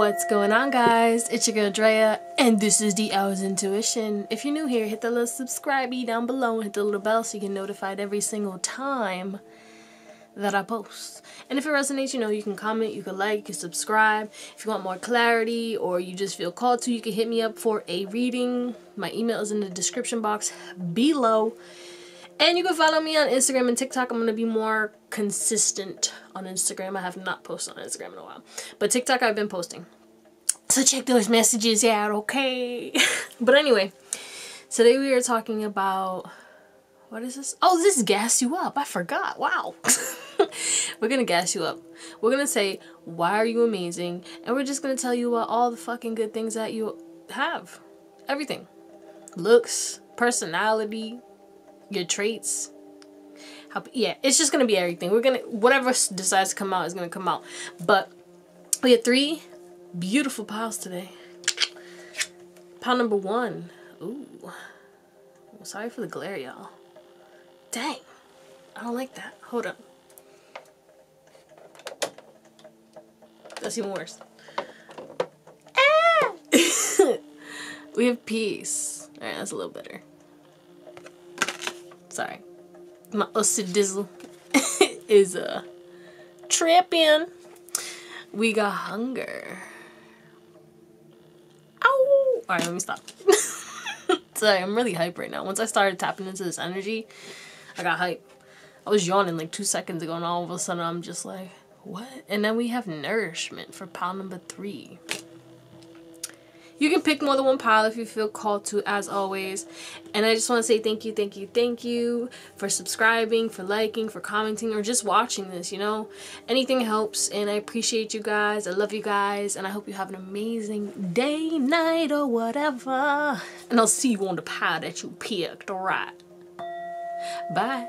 What's going on, guys? It's your girl Drea, and this is the Owlet's Intuition. If you're new here, hit the little subscribe-y down below and hit the little bell so you get notified every single time that I post. And if it resonates, you know, you can comment, you can like, you can subscribe. If you want more clarity or you just feel called to, you can hit me up for a reading. My email is in the description box below. And you can follow me on Instagram and TikTok. I'm going to be more consistent on Instagram. I have not posted on Instagram in a while. But TikTok I've been posting. So check those messages out, okay? But anyway, today we are talking about... What is this? Oh, this is gas you up. I forgot. Wow. We're going to gas you up. We're going to say, why are you amazing? And we're just going to tell you about all the fucking good things that you have. Everything. Looks, personality, your traits. Yeah, it's just going to be everything. We're going to, whatever decides to come out is going to come out. But we had 3 beautiful piles today. Pile number 1. Ooh. Sorry for the glare, y'all. Dang. I don't like that. Hold up. That's even worse. Ah! We have peace. Alright, that's a little better. Sorry. My dizzle is tripping. We got hunger. Ow! Alright, let me stop. Sorry, I'm really hyped right now. Once I started tapping into this energy, I got hyped. I was yawning like 2 seconds ago and all of a sudden I'm just like, what? And then we have nourishment for pile number 3. You can pick more than one pile if you feel called to, as always. And I just want to say thank you, thank you, thank you for subscribing, for liking, for commenting, or just watching this, you know. Anything helps, and I appreciate you guys. I love you guys, and I hope you have an amazing day, night, or whatever. And I'll see you on the pile that you picked, alright? Bye.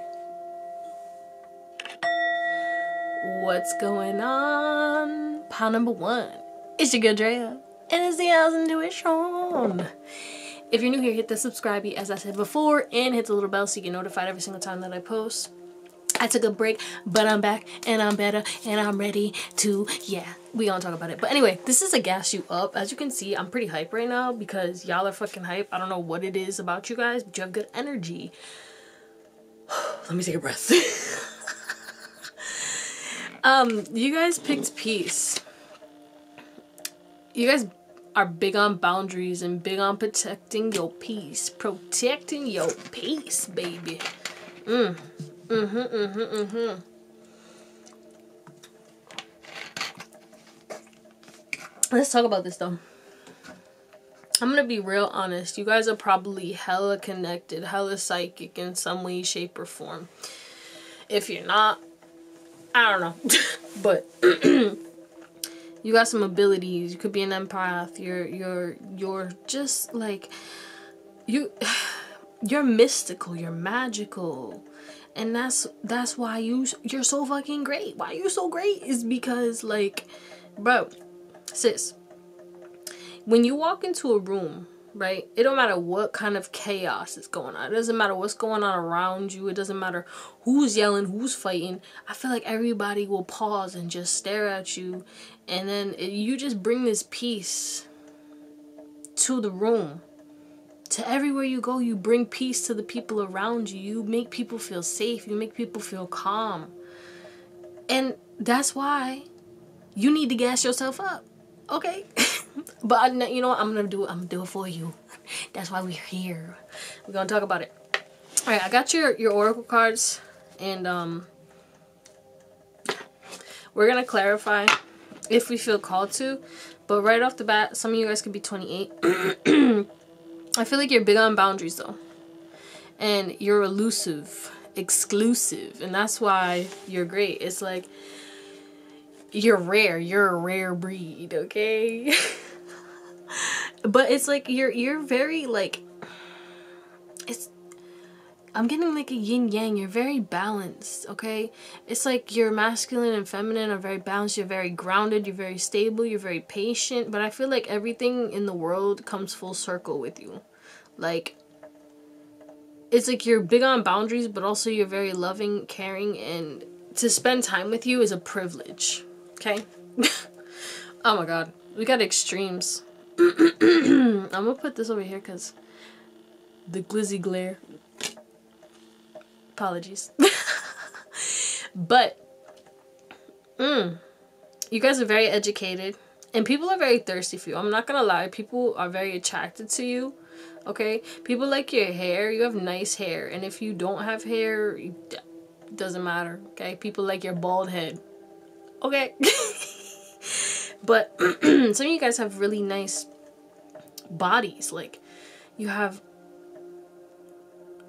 What's going on? Pile number 1. It's your girl Drea. And it's the Owlet's Intuition. If you're new here, hit the subscribe as I said before, and hit the little bell so you get notified every single time that I post. I took a break, but I'm back, and I'm better, and I'm ready to, yeah, we gonna talk about it. But anyway, this is a gas you up. As you can see, I'm pretty hype right now because y'all are fucking hype. I don't know what it is about you guys, but you have good energy. Let me take a breath. You guys picked peace. You guys are big on boundaries and big on protecting your peace. Protecting your peace, baby. Let's talk about this, though. I'm gonna be real honest. You guys are probably hella connected, hella psychic in some way, shape, or form. If you're not, I don't know. But... you got some abilities. You could be an empath. You're just like you're mystical. You're magical, and that's why you're so fucking great. Why you're so great is because, like, bro, sis, when you walk into a room, right? It don't matter what kind of chaos is going on. It doesn't matter what's going on around you. It doesn't matter who's yelling, who's fighting. I feel like everybody will pause and just stare at you. And then you just bring this peace to the room. To everywhere you go, you bring peace to the people around you. You make people feel safe. You make people feel calm. And that's why you need to gas yourself up. Okay? But you know what? I'm gonna do it for you. That's why we're here. We're gonna talk about it. Alright, I got your oracle cards, and we're gonna clarify if we feel called to. But right off the bat, some of you guys could be 28. I feel like you're big on boundaries, though. And you're elusive, exclusive, and that's why you're great. It's like you're rare. You're a rare breed, okay? But it's like you're very, like, I'm getting like a yin yang. You're very balanced, okay? It's like your masculine and feminine are very balanced. You're very grounded. You're very stable. You're very patient. But I feel like everything in the world comes full circle with you. Like, it's like you're big on boundaries, but also you're very loving, caring, and to spend time with you is a privilege, okay? Oh my god. We got extremes. I'm gonna put this over here because the glizzy glare. Apologies. But you guys are very educated and people are very thirsty for you. I'm not gonna lie, people are very attracted to you. Okay, people like your hair. You have nice hair, and if you don't have hair, it doesn't matter. Okay, people like your bald head. Okay. But some of you guys have really nice bodies. Like, you have,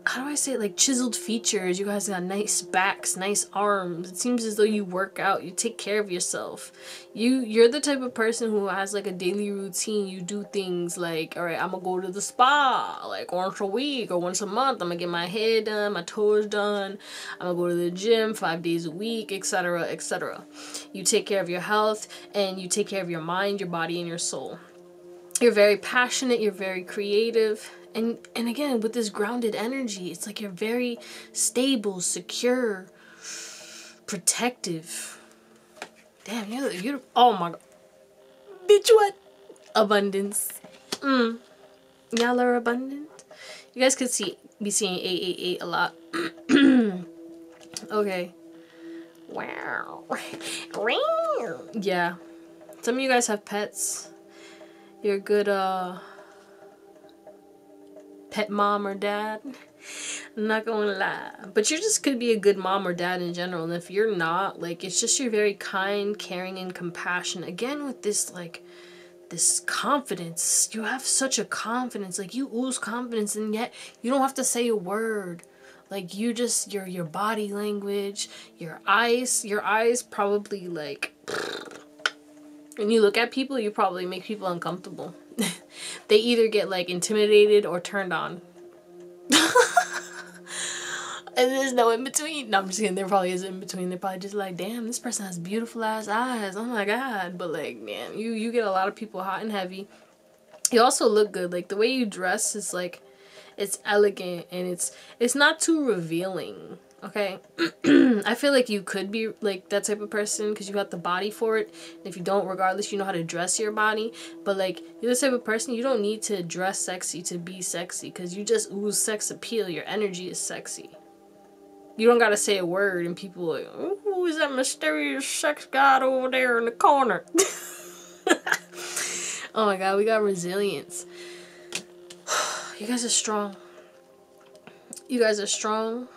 how do I say it, like chiseled features. You guys got nice backs, nice arms. It seems as though you work out, you take care of yourself. You're the type of person who has like a daily routine. You do things like, all right, I'm gonna go to the spa like once a week or once a month. I'm gonna get my hair done, my toes done. I'm gonna go to the gym 5 days a week, etc., etc. You take care of your health and you take care of your mind, your body, and your soul. You're very passionate, you're very creative. And again, with this grounded energy, it's like you're very stable, secure, protective. Damn, you're oh my god. Bitch, what? Abundance. Y'all are abundant. You guys could be seeing 888 a lot. Okay. Wow. Yeah. Some of you guys have pets. You're a good pet mom or dad. I'm not gonna lie, but you just could be a good mom or dad in general. And if you're not, like, it's just you're very kind, caring, and compassionate. Again, with this, like, this confidence. You have such a confidence. Like, you ooze confidence, and yet you don't have to say a word. Like, you just, your body language, your eyes probably, like, when you look at people, you probably make people uncomfortable. They either get like intimidated or turned on. And there's no in between. No, I'm just kidding. There probably is in between. They're probably just like, damn, this person has beautiful ass eyes. Oh my god. But like, man, you get a lot of people hot and heavy. You also look good. Like, the way you dress is like, it's elegant and it's not too revealing. Okay. I feel like you could be like that type of person because you got the body for it. And if you don't, regardless, you know how to dress your body. But like, you're the type of person, you don't need to dress sexy to be sexy because you just ooze sex appeal. Your energy is sexy. You don't gotta say a word and people are like, oh, who is that mysterious sex god over there in the corner? Oh my god, we got resilience. You guys are strong. You guys are strong.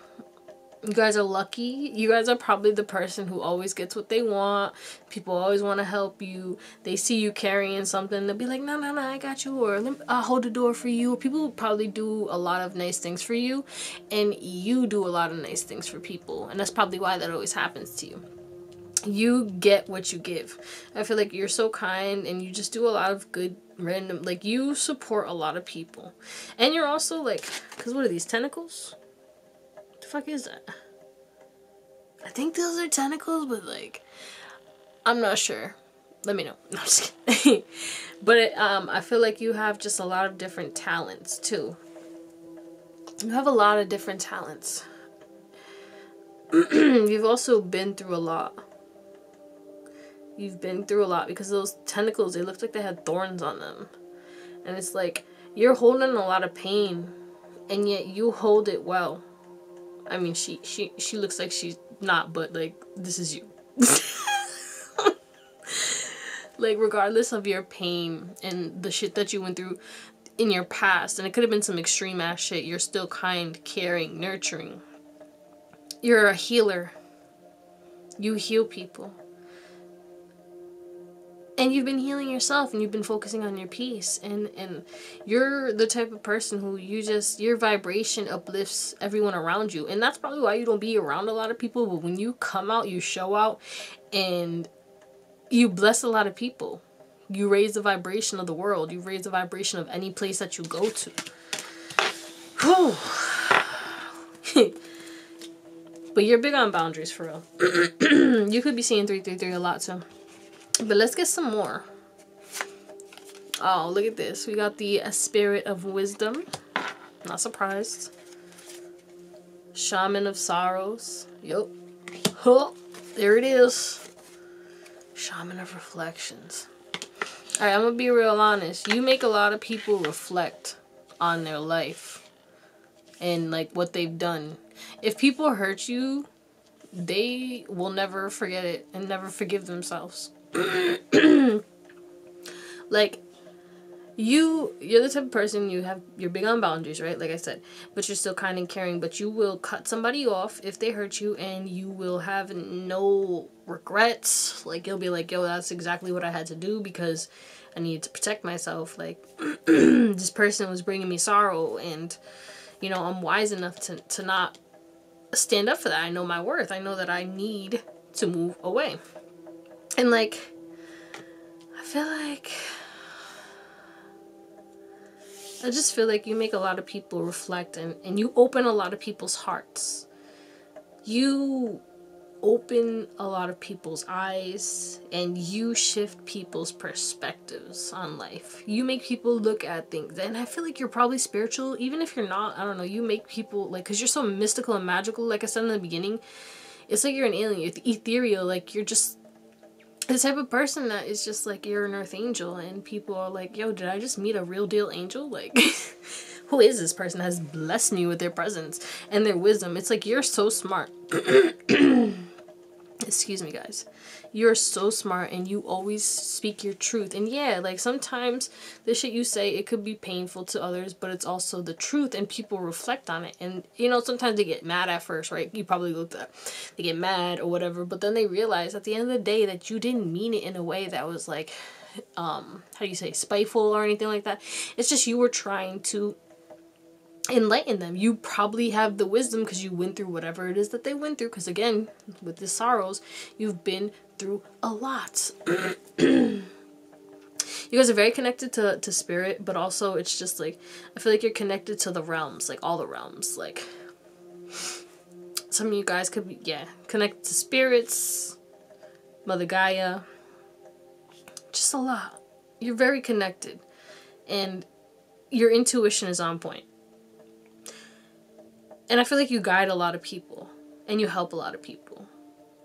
You guys are lucky. You guys are probably the person who always gets what they want. People always want to help you. They see you carrying something. They'll be like, no, I got you. Or I'll hold the door for you. People probably do a lot of nice things for you. And you do a lot of nice things for people. And that's probably why that always happens to you. You get what you give. I feel like you're so kind and you just do a lot of good random, like, you support a lot of people. And you're also like, because what are these, tentacles? What the fuck is that? I think those are tentacles, but like, I'm not sure. Let me know. No, I'm just kidding. But I feel like you have just a lot of different talents too. You have a lot of different talents. You've also been through a lot. You've been through a lot because those tentacles, they looked like they had thorns on them. And it's like, you're holding a lot of pain, and yet you hold it well. I mean, she looks like she's not, but like, this is you. Like, regardless of your pain and the shit that you went through in your past, and it could have been some extreme ass shit, you're still kind, caring, nurturing. You're a healer. You heal people. And you've been healing yourself, and you've been focusing on your peace, and you're the type of person who your vibration uplifts everyone around you. And that's probably why you don't be around a lot of people, but when you come out, you show out, and you bless a lot of people. You raise the vibration of the world. You raise the vibration of any place that you go to. Whew. But you're big on boundaries, for real. You could be seeing 333 a lot, too. But let's get some more. Oh, look at this. We got the Spirit of Wisdom. Not surprised. Shaman of Sorrows. Yup. Huh. There it is. Shaman of Reflections. Alright, I'm gonna be real honest. You make a lot of people reflect on their life and like what they've done. If people hurt you, they will never forget it and never forgive themselves. Like, you're the type of person, you're big on boundaries, right? Like I said, but you're still kind and caring, but you will cut somebody off if they hurt you, and you will have no regrets. Like, you'll be like, yo, that's exactly what I had to do because I needed to protect myself. Like, this person was bringing me sorrow, and, you know, I'm wise enough to not stand up for that. I know my worth. I know that I need to move away. And, like, I just feel like you make a lot of people reflect, and you open a lot of people's hearts. You open a lot of people's eyes, and you shift people's perspectives on life. You make people look at things, and I feel like you're probably spiritual, even if you're not. I don't know, you make people, like, because you're so mystical and magical, like I said in the beginning, it's like you're an alien, you're ethereal, like you're just the type of person that is just like, you're an earth angel, and people are like, yo, did I just meet a real deal angel? Like, who is this person that has blessed me with their presence and their wisdom? It's like, you're so smart. Excuse me, guys. You're so smart, and you always speak your truth. And yeah, like, sometimes the shit you say, it could be painful to others, but it's also the truth, and people reflect on it. And, you know, sometimes they get mad at first, right? You probably looked at, they get mad or whatever, but then they realize at the end of the day that you didn't mean it in a way that was like, how do you say, spiteful or anything like that. It's just you were trying to enlighten them. You probably have the wisdom because you went through whatever it is that they went through, because again, with the sorrows, you've been through a lot. You guys are very connected to spirit, but also it's just like, I feel like you're connected to the realms, like all the realms. Like, some of you guys could be, yeah, connected to spirits, Mother Gaia, just a lot. You're very connected, and your intuition is on point. And I feel like you guide a lot of people, and you help a lot of people.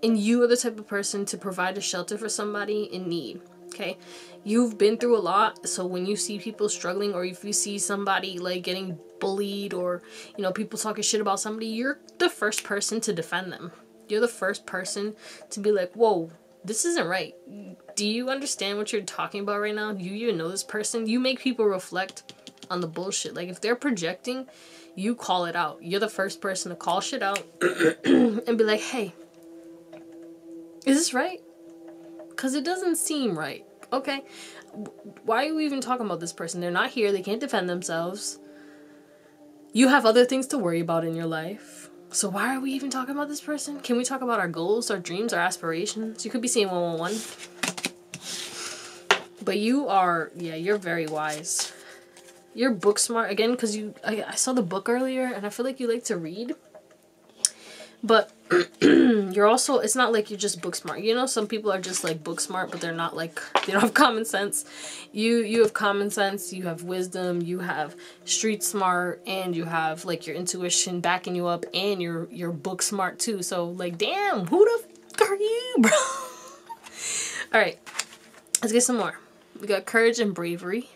And you are the type of person to provide a shelter for somebody in need, okay? You've been through a lot, so when you see people struggling, or if you see somebody, like, getting bullied, or, you know, people talking shit about somebody, you're the first person to defend them. You're the first person to be like, whoa, this isn't right. Do you understand what you're talking about right now? Do you even know this person? You make people reflect on the bullshit. Like, if they're projecting, you call it out. You're the first person to call shit out and be like, hey, is this right? Because it doesn't seem right. Okay, why are we even talking about this person? They're not here. They can't defend themselves. You have other things to worry about in your life. So why are we even talking about this person? Can we talk about our goals, our dreams, our aspirations? You could be seeing 111. But you are, yeah, you're very wise. You're book smart, again, because I saw the book earlier, and I feel like you like to read. But you're also, it's not like you're just book smart. You know, some people are just like book smart, but they're not, like, they don't have common sense. You have common sense, you have wisdom, you have street smart, and you have, like, your intuition backing you up, and you're book smart too. So, like, damn, who the fuck are you, bro? Alright, let's get some more. We got courage and bravery.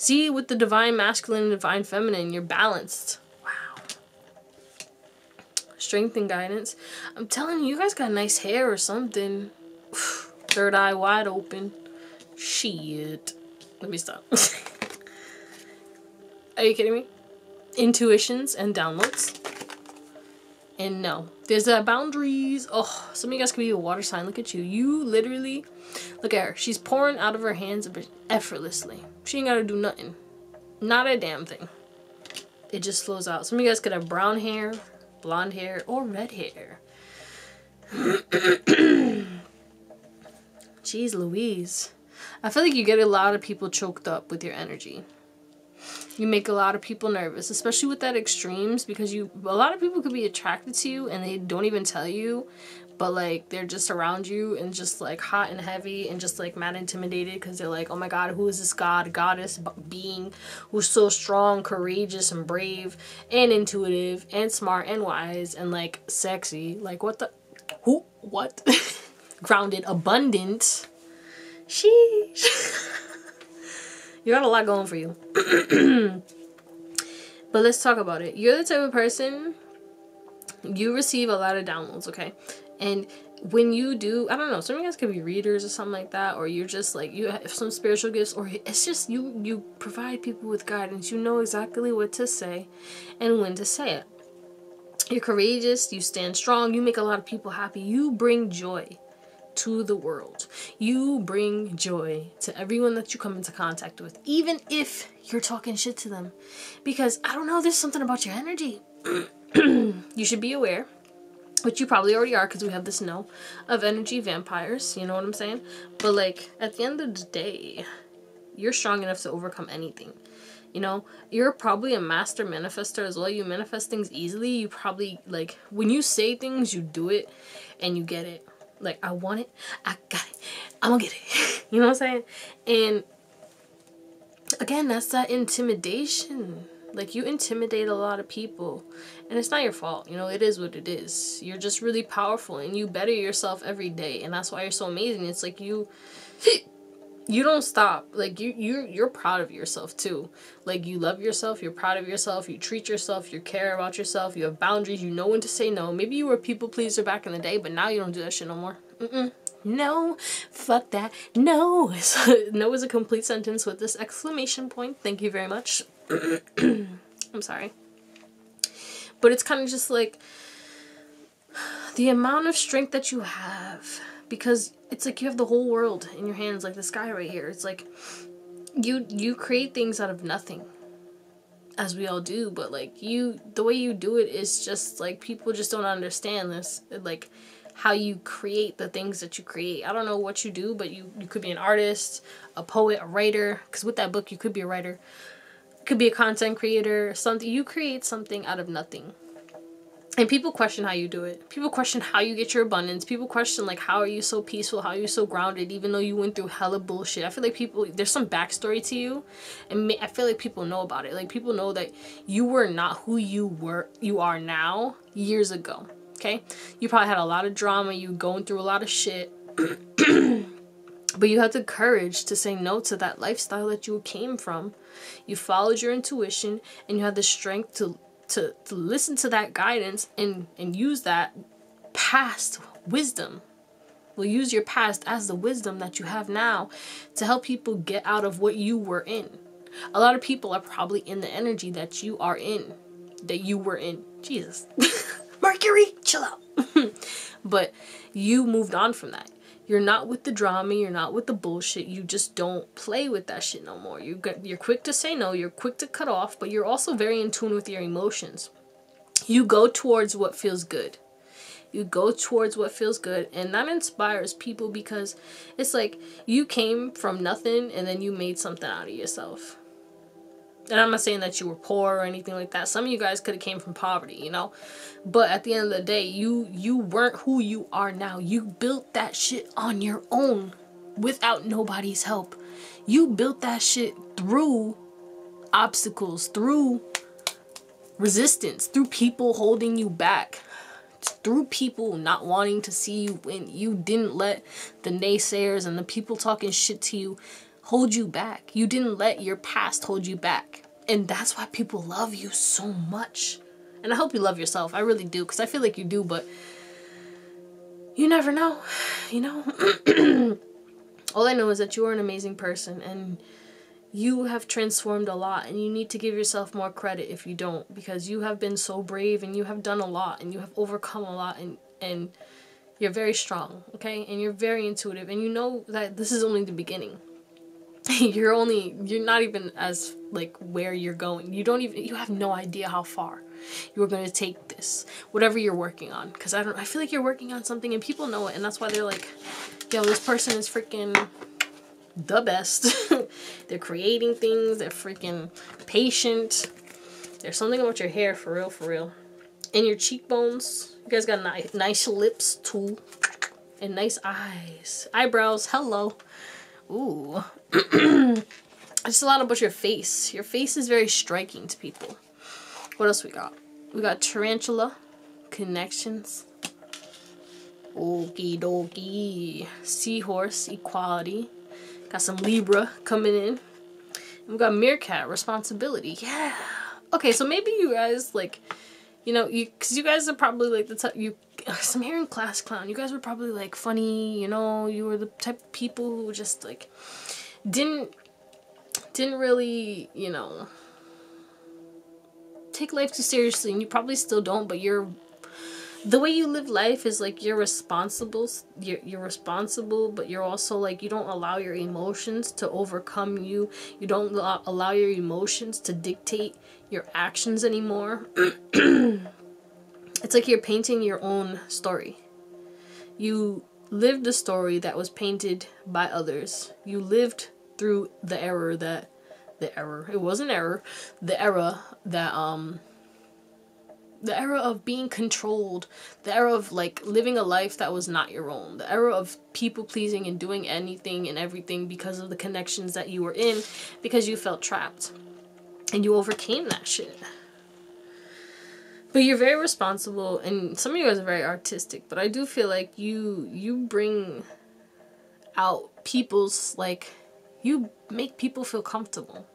See, with the divine masculine and divine feminine, you're balanced. Wow. Strength and guidance. I'm telling you, you guys got nice hair or something. Third eye wide open. Shit. Let me stop. Are you kidding me? Intuitions and downloads. And no, there's boundaries. Oh, some of you guys could be a water sign. Look at you. You literally, look at her. She's pouring out of her hands effortlessly. She ain't got to do nothing. Not a damn thing. It just flows out. Some of you guys could have brown hair, blonde hair, or red hair. Jeez Louise. I feel like you get a lot of people choked up with your energy. You make a lot of people nervous, especially with that extremes, because a lot of people could be attracted to you and they don't even tell you, but like they're just around you and just like hot and heavy and just like mad intimidated because they're like, oh my god, who is this goddess being who's so strong, courageous, and brave and intuitive and smart and wise and like sexy, like what the what grounded, abundant. Sheesh. You got a lot going for you. But let's talk about it. You're the type of person, you receive a lot of downloads, okay? And when you do, I don't know, some of you guys could be readers or something like that, or you're just like, you have some spiritual gifts, or it's just you provide people with guidance. You know exactly what to say and when to say it. You're courageous, you stand strong, you make a lot of people happy, you bring joy to the world. You bring joy to everyone that you come into contact with, even if you're talking shit to them. Because, I don't know, there's something about your energy. You should be aware, which you probably already are because we have this know, of energy vampires, you know what I'm saying? But like, at the end of the day, you're strong enough to overcome anything. You know, you're probably a master manifester as well. You manifest things easily. You probably, like, when you say things, you do it and you get it. Like, I want it, I got it, I'm gonna get it. You know what I'm saying? And again, that's that intimidation. Like, you intimidate a lot of people, and it's not your fault. You know, it is what it is. You're just really powerful, and you better yourself every day, and that's why you're so amazing. It's like you don't stop. Like, you're proud of yourself too. Like, you love yourself, you're proud of yourself, you treat yourself, you care about yourself, you have boundaries, you know when to say no. Maybe you were a people pleaser back in the day, but now you don't do that shit no more. No, fuck that. No. No is a complete sentence with this exclamation point. Thank you very much. I'm sorry. But it's kind of just like the amount of strength that you have, because it's like you have the whole world in your hands, like this guy right here. It's like you create things out of nothing, as we all do, but like the way you do it is just like, people just don't understand this, like how you create the things that you create. I don't know what you do, but you could be an artist, a poet, a writer, because with that book you could be a writer, could be a content creator, something. You create something out of nothing. And people question how you do it. People question how you get your abundance. People question, like, how are you so peaceful? How are you so grounded, even though you went through hella bullshit? I feel like there's some backstory to you, and I feel like people know about it. Like, people know that you were not who you are now years ago, okay? You probably had a lot of drama. You going through a lot of shit. But you had the courage to say no to that lifestyle that you came from. You followed your intuition, and you had the strength to listen to that guidance and use that past wisdom. Well, use your past as the wisdom that you have now to help people get out of what you were in. A lot of people are probably in the energy that you are in, that you were in. Jesus. Mercury, chill out. But you moved on from that. You're not with the drama. You're not with the bullshit. You just don't play with that shit no more. You're quick to say no. You're quick to cut off. But you're also very in tune with your emotions. You go towards what feels good. You go towards what feels good. And that inspires people, because it's like you came from nothing and then you made something out of yourself. And I'm not saying that you were poor or anything like that. Some of you guys could have came from poverty, you know. But at the end of the day, you weren't who you are now. You built that shit on your own without nobody's help. You built that shit through obstacles, through resistance, through people holding you back, through people not wanting to see you win. You didn't let the naysayers and the people talking shit to you hold you back. You didn't let your past hold you back. And that's why people love you so much. And I hope you love yourself. I really do, because I feel like you do, but you never know, you know? All I know is that you are an amazing person, and you have transformed a lot, and you need to give yourself more credit if you don't, because you have been so brave, and you have done a lot, and you have overcome a lot, and you're very strong, okay? And you're very intuitive, and you know that this is only the beginning. You're not even as, like, where you're going. You have no idea how far you're going to take this, whatever you're working on. Because I feel like you're working on something and people know it, and that's why they're like, yo, this person is freaking the best. They're creating things, they're freaking patient. There's something about your hair, for real, for real. And your cheekbones. You guys got nice lips too, and nice eyes. Eyebrows, hello. Ooh. Just a lot about your face. Your face is very striking to people. What else we got? We got tarantula, connections. Okie dokie. Seahorse, equality. Got some Libra coming in. And we got Meerkat, responsibility. Yeah. Okay, so maybe you guys, like, you know, because you guys are probably like the type, I'm hearing class clown. You guys were probably like funny, you know, you were the type of people who just like didn't really, you know, take life too seriously, and you probably still don't, but the way you live life is like you're responsible, but you're also like, you don't allow your emotions to overcome you. You don't allow your emotions to dictate your actions anymore. It's like you're painting your own story. You lived a story that was painted by others. You lived through the era that the era of being controlled, the era of like living a life that was not your own, the era of people pleasing and doing anything and everything because of the connections that you were in, because you felt trapped, and you overcame that shit. But you're very responsible, and some of you guys are very artistic, but I do feel like you bring out people's, like, you make people feel comfortable.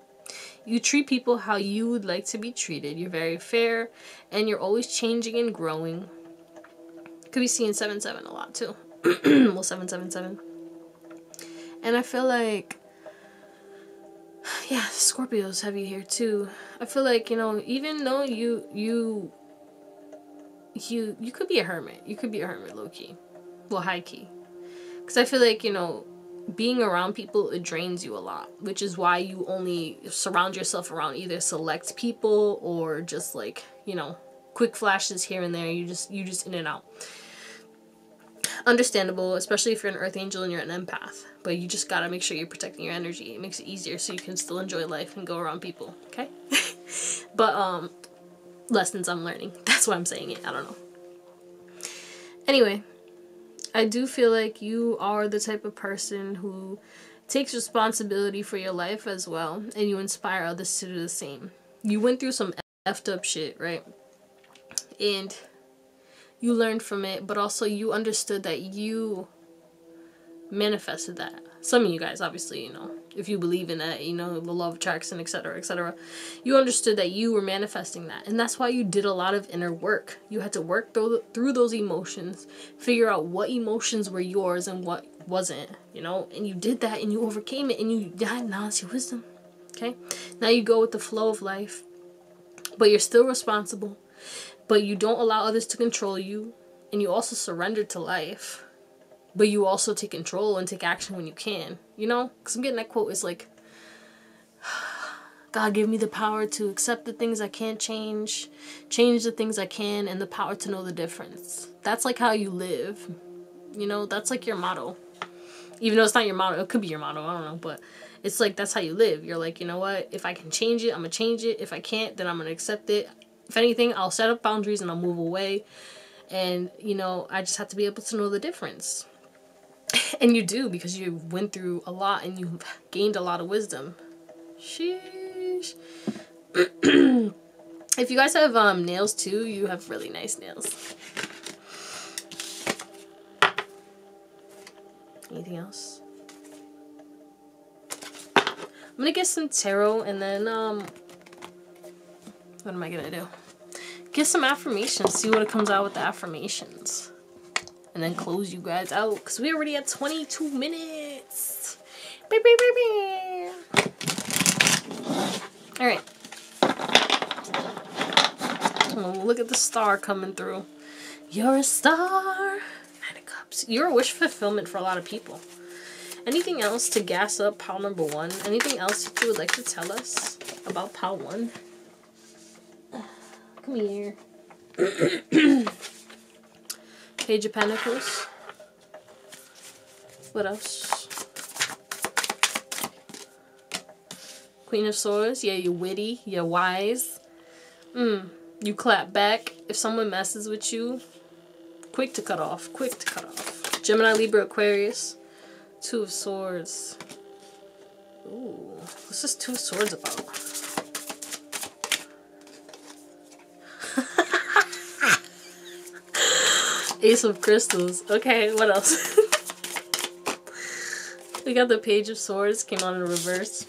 You treat people how you would like to be treated. You're very fair, and you're always changing and growing. Could be seeing 7-7 a lot too. Well, 7-7-7. And I feel like, yeah, Scorpio's heavy here too. I feel like, you know, even though you could be a hermit. You could be a hermit low-key. Well, high-key. Because I feel like, you know, being around people, it drains you a lot. Which is why you only surround yourself around either select people or just like, you know, quick flashes here and there. You just in and out. Understandable, especially if you're an earth angel and you're an empath. But you just gotta make sure you're protecting your energy. It makes it easier so you can still enjoy life and go around people. Okay? But, lessons I'm learning. That's why I'm saying it. I don't know. Anyway, I do feel like you are the type of person who takes responsibility for your life as well, and you inspire others to do the same. You went through some effed up shit, right? And you learned from it, but also you understood that you manifested that. Some of you guys, obviously, you know, if you believe in that, you know, the law of attraction, etc., etc., you understood that you were manifesting that. And that's why you did a lot of inner work. You had to work through those emotions, figure out what emotions were yours and what wasn't, you know, and you did that and you overcame it and you had knowledge and wisdom. Okay? Now you go with the flow of life, but you're still responsible, but you don't allow others to control you, and you also surrender to life. But you also take control and take action when you can, you know? Because I'm getting that quote, it's like, God give me the power to accept the things I can't change the things I can, and the power to know the difference. That's like how you live, you know? That's like your motto. Even though it's not your motto, it could be your motto, I don't know. But it's like, that's how you live. You're like, you know what? If I can change it, I'm going to change it. If I can't, then I'm going to accept it. If anything, I'll set up boundaries and I'll move away. And, you know, I just have to be able to know the difference. And you do, because you went through a lot and you gained a lot of wisdom. Sheesh. If you guys have nails too, you have really nice nails. Anything else? I'm gonna get some tarot, and then what am I gonna do? Get some affirmations, see what it comes out with the affirmations. And then close you guys out, because we already at 22 minutes. Alright. Oh, look at the star coming through. You're a star. 9 of Cups. You're a wish fulfillment for a lot of people. Anything else to gas up pile number 1? Anything else that you would like to tell us about pile 1? Come here. Page of Pentacles. What else? Queen of Swords. Yeah, you're witty. You're wise. You clap back. If someone messes with you, quick to cut off. Quick to cut off. Gemini, Libra, Aquarius. 2 of Swords. Ooh. What's this 2 of Swords about? Ace of Crystals. Okay, what else? We got the Page of Swords, came on in reverse.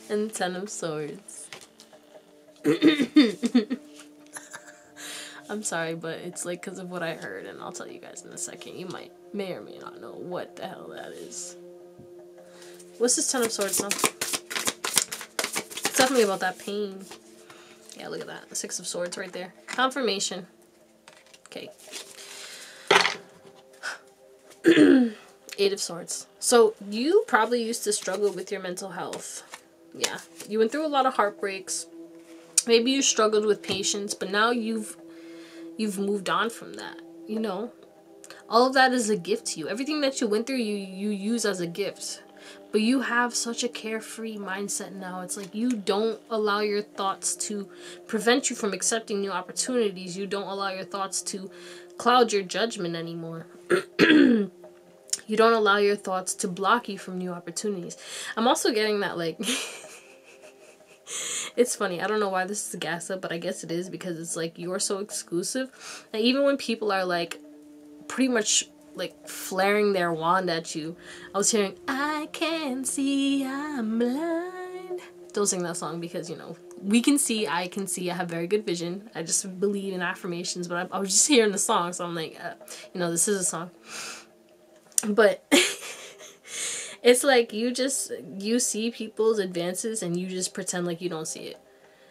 And 10 of Swords. I'm sorry, but it's like because of what I heard, and I'll tell you guys in a second. You may or may not know what the hell that is. What's this 10 of Swords now? It's definitely about that pain. Yeah, look at that. The 6 of Swords right there. Confirmation. Okay. 8 of Swords. So you probably used to struggle with your mental health. Yeah. You went through a lot of heartbreaks. Maybe you struggled with patience, but now you've moved on from that, you know? All of that is a gift to you. Everything that you went through, you use as a gift. But you have such a carefree mindset now. It's like you don't allow your thoughts to prevent you from accepting new opportunities. You don't allow your thoughts to cloud your judgment anymore. You don't allow your thoughts to block you from new opportunities. I'm also getting that, like... It's funny. I don't know why this is a gas up, but I guess it is because it's like you're so exclusive. And even when people are like pretty much like flaring their wand at you, I was hearing, I can see, I'm blind. Don't sing that song because, you know, we can see, I can see, I have very good vision. I just believe in affirmations, but I was just hearing the song, so I'm like, you know, this is a song. But... It's like you see people's advances and you just pretend like you don't see it.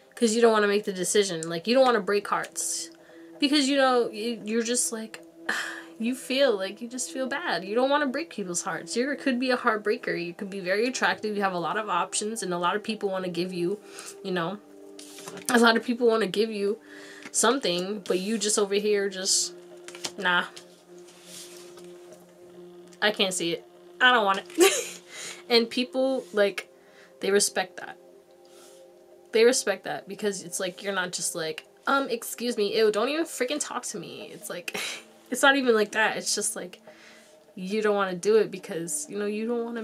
Because you don't want to make the decision. Like, you don't want to break hearts. Because, you know, you're just like, you feel like you just feel bad. You don't want to break people's hearts. You could be a heartbreaker. You could be very attractive. You have a lot of options and a lot of people want to give you, you know, a lot of people want to give you something. But you just over here just, nah. I can't see it. I don't want it. And people, like, they respect that. They respect that because it's like, you're not just like, excuse me, ew, don't even freaking talk to me. It's like, it's not even like that. It's just like, you don't want to do it because, you know, you don't want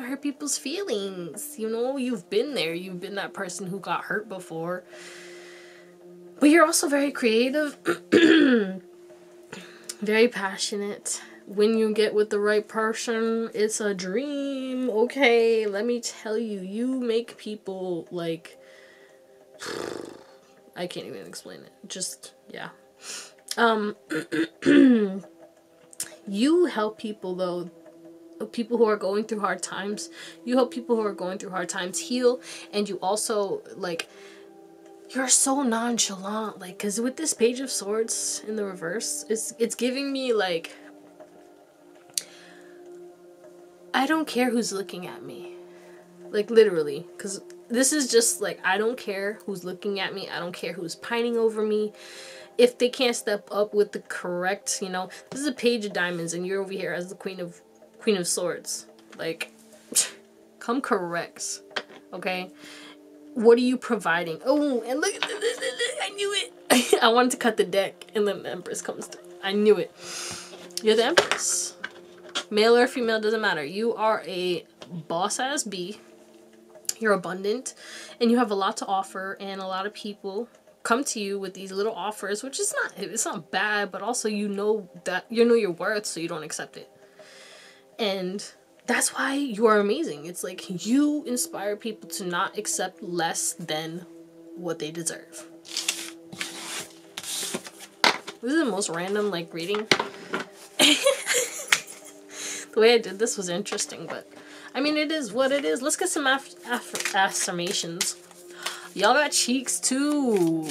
to hurt people's feelings. You know, you've been there. You've been that person who got hurt before. But you're also very creative, very passionate. When you get with the right person, it's a dream. Okay, let me tell you, you make people, like, I can't even explain it. Just, yeah. You help people, though, people who are going through hard times. You help people who are going through hard times heal, and you also, like, you're so nonchalant, like, because with this Page of Swords in the reverse, it's giving me, like, I don't care who's looking at me. Like, literally. Because this is just, like, I don't care who's looking at me. I don't care who's pining over me. If they can't step up with the correct, you know. This is a Page of Diamonds, and you're over here as the Queen of Swords. Like, come correct. Okay? What are you providing? Oh, and look. I knew it. I wanted to cut the deck, and then the Empress comes through. I knew it. You're the Empress. Male or female, doesn't matter. You are a boss-ass bee. You're abundant. And you have a lot to offer. And a lot of people come to you with these little offers. Which is it's not bad. But also you know your worth. So you don't accept it. And that's why you are amazing. It's like you inspire people to not accept less than what they deserve. This is the most random, like, reading. The way I did this was interesting, but I mean, it is what it is. Let's get some affirmations. Y'all got cheeks too.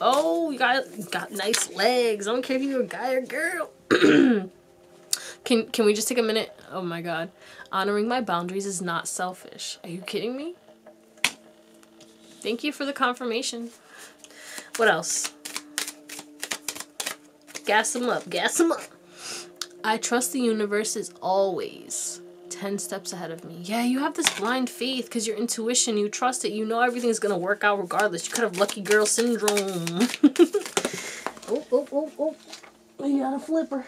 Oh, you got nice legs. I don't care if you're a guy or girl. Can we just take a minute? Oh my god. Honoring my boundaries is not selfish. Are you kidding me? Thank you for the confirmation. What else? Gas them up. Gas them up. I trust the universe is always 10 steps ahead of me. Yeah, you have this blind faith because your intuition, you trust it. You know everything's going to work out regardless. You could have lucky girl syndrome. Oh. You got a flipper.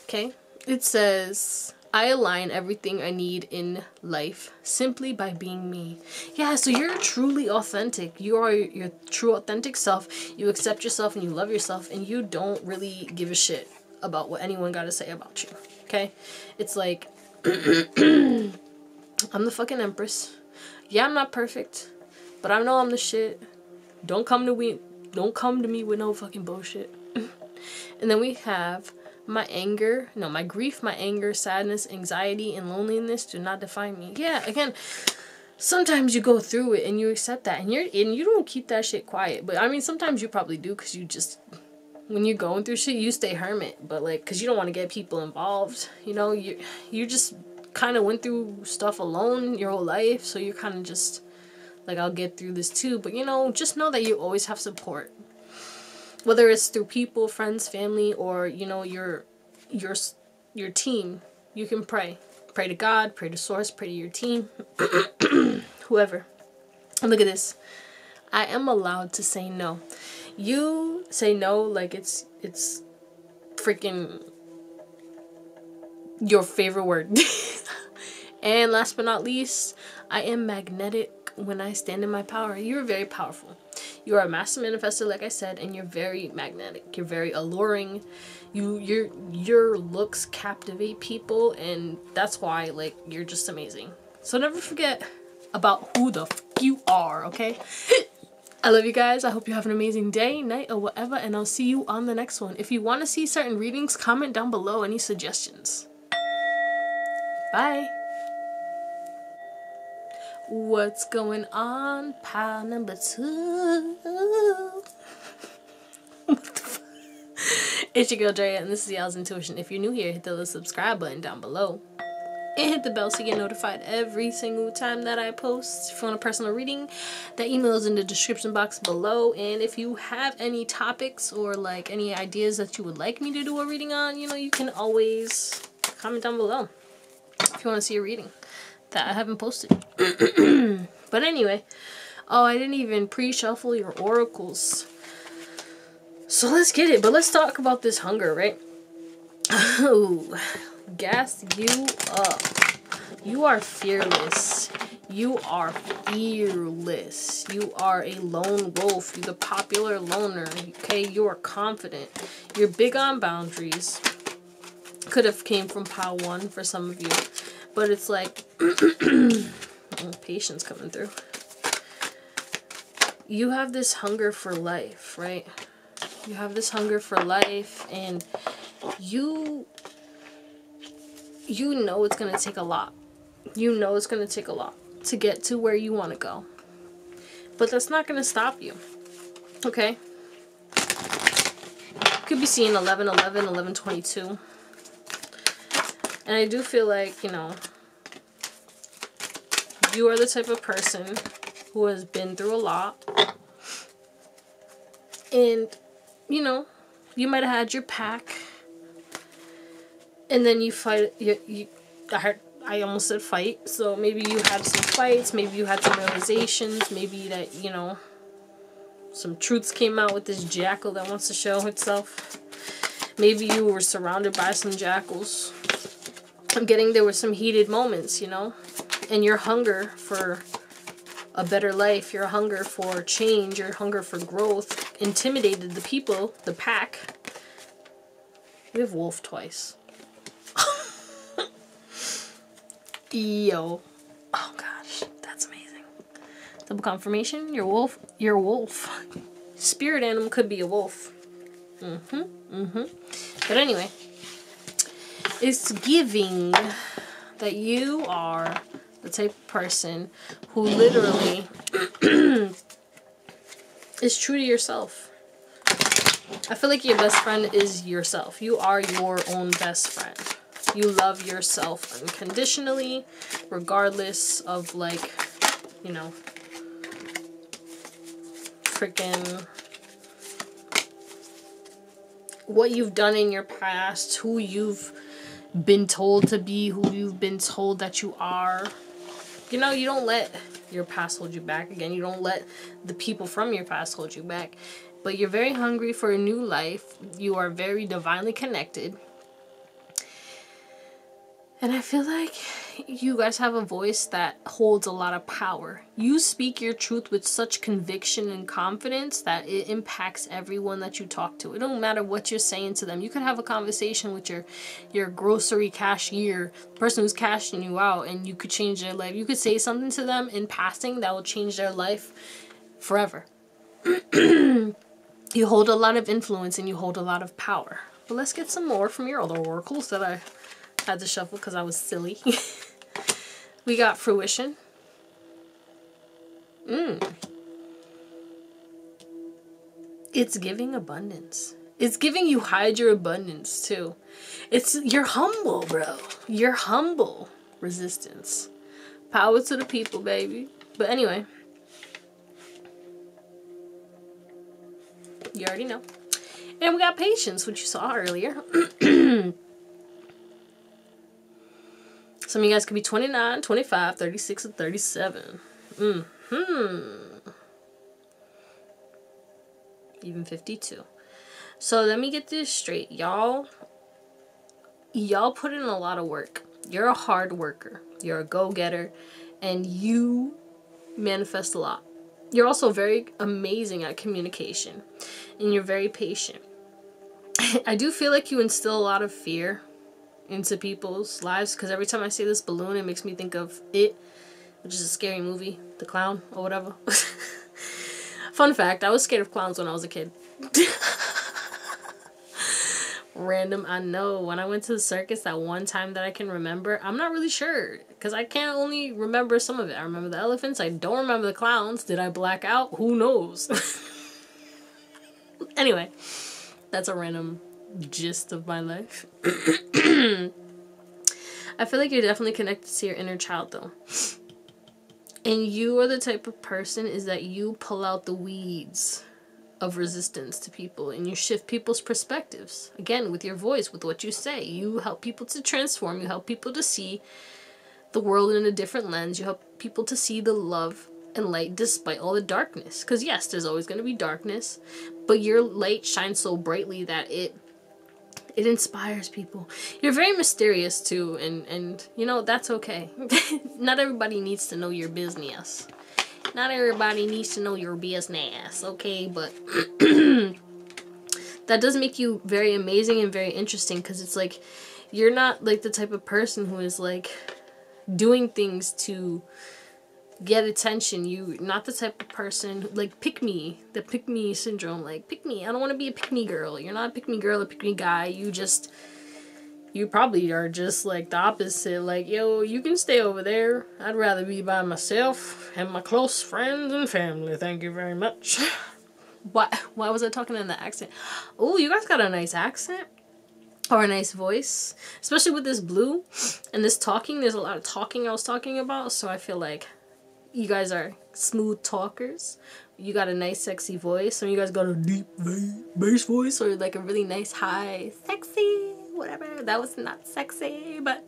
Okay. It says, I align everything I need in life simply by being me. Yeah, so you're truly authentic. You are your true authentic self. You accept yourself and you love yourself, and you don't really give a shit about what anyone got to say about you. Okay? It's like, I'm the fucking empress. Yeah, I'm not perfect, but I know I'm the shit. Don't come to me with no fucking bullshit. And then we have my grief, my anger, sadness, anxiety, and loneliness do not define me. Yeah, again, sometimes you go through it and you accept that, and you don't keep that shit quiet. But I mean, sometimes you probably do, because you just, when you're going through shit, you stay hermit. But like, because you don't want to get people involved, you know, you just kind of went through stuff alone your whole life, so you're kind of just like, I'll get through this too. But you know, just know that you always have support. Whether it's through people, friends, family, or, you know, your team, you can pray. Pray to God, pray to Source, pray to your team, whoever. And look at this. I am allowed to say no. You say no like it's freaking your favorite word. And last but not least, I am magnetic when I stand in my power. You're very powerful. You are a master manifestor, like I said, and you're very magnetic. You're very alluring. Your looks captivate people, and that's why, like, you're just amazing. So never forget about who the f you are, okay? I love you guys. I hope you have an amazing day, night, or whatever, and I'll see you on the next one. If you want to see certain readings, comment down below any suggestions. Bye. What's going on, pile number 2? What the fuck? It's your girl Drea, and this is the Owlet's Intuition. If you're new here, hit the little subscribe button down below. And hit the bell so you get notified every single time that I post. If you want a personal reading, that email is in the description box below. And if you have any topics or like any ideas that you would like me to do a reading on, you know, you can always comment down below if you want to see a reading that I haven't posted. But anyway, oh, I didn't even pre-shuffle your oracles. So let's get it. But let's talk about this hunger, right? Oh, gas you up. You are fearless. You are fearless. You are a lone wolf. You're the popular loner. Okay, you are confident. You're big on boundaries. Could have came from pile 1 for some of you. But it's like, patience coming through. You have this hunger for life, right? You have this hunger for life, and you know it's going to take a lot. You know it's going to take a lot to get to where you want to go. But that's not going to stop you. Okay? You could be seeing 11-11, 11-22. And I do feel like, you know, you are the type of person who has been through a lot. And, you know, you might have had your pack. And then you fight, I almost said fight. So maybe you had some fights. Maybe you had some realizations. Maybe that, you know, some truths came out with this jackal that wants to show itself. Maybe you were surrounded by some jackals. I'm getting there were some heated moments, you know, and your hunger for a better life, your hunger for change, your hunger for growth intimidated the people, the pack. We have wolf twice. Yo. Oh gosh, that's amazing. Double confirmation, your wolf. Spirit animal could be a wolf. But anyway, it's giving that you are the type of person who literally is true to yourself. I feel like your best friend is yourself. You are your own best friend. You love yourself unconditionally, regardless of, like, you know, freaking what you've done in your past, who you've been told to be, who you've been told that you are. You know, you don't let your past hold you back. Again, you don't let the people from your past hold you back. But you're very hungry for a new life. You are very divinely connected. And I feel like you guys have a voice that holds a lot of power. You speak your truth with such conviction and confidence that it impacts everyone that you talk to. It don't matter what you're saying to them. You could have a conversation with your grocery cashier, the person who's cashing you out, and you could change their life. You could say something to them in passing that will change their life forever. You hold a lot of influence and you hold a lot of power. But let's get some more from your other oracles that I had to shuffle because I was silly. We got fruition. It's giving abundance. It's giving you hide your abundance too. You're humble, bro. You're humble. Resistance. Power to the people, baby. But anyway. You already know. And we got patience, which you saw earlier. Some of you guys could be 29, 25, 36, or 37. Even 52. So let me get this straight. Y'all put in a lot of work. You're a hard worker. You're a go-getter. And you manifest a lot. You're also very amazing at communication. And you're very patient. I do feel like you instill a lot of fear into people's lives, because every time I see this balloon, it makes me think of It, which is a scary movie, the clown or whatever. Fun fact, I was scared of clowns when I was a kid. Random, I know. When I went to the circus that one time that I can remember, I'm not really sure, because I can't only remember some of it. I remember the elephants, I don't remember the clowns. Did I black out? Who knows? Anyway, that's a random gist of my life. I feel like you're definitely connected to your inner child though. And you are the type of person is that you pull out the weeds of resistance to people and you shift people's perspectives. Again, with your voice, with what you say. You help people to transform. You help people to see the world in a different lens. You help people to see the love and light despite all the darkness. Because yes, there's always going to be darkness. But your light shines so brightly that it inspires people. You're very mysterious too, and you know, that's okay. Not everybody needs to know your business. Not everybody needs to know your business, okay? But that does make you very amazing and very interesting, because it's like, you're not like the type of person who is like doing things to get attention. You're not the type of person who, like, pick me, the pick me syndrome, like, pick me. I don't want to be a pick me girl. You're not a pick me girl or pick me guy. You probably are just like the opposite. Like, yo, you can stay over there. I'd rather be by myself and my close friends and family. Thank you very much. Why was I talking in the accent? Oh, you guys got a nice accent. Or a nice voice. Especially with this blue and this talking. There's a lot of talking I was talking about. So I feel like you guys are smooth talkers. You got a nice sexy voice. Some of you guys got a deep bass voice, or like a really nice high sexy whatever. That was not sexy, but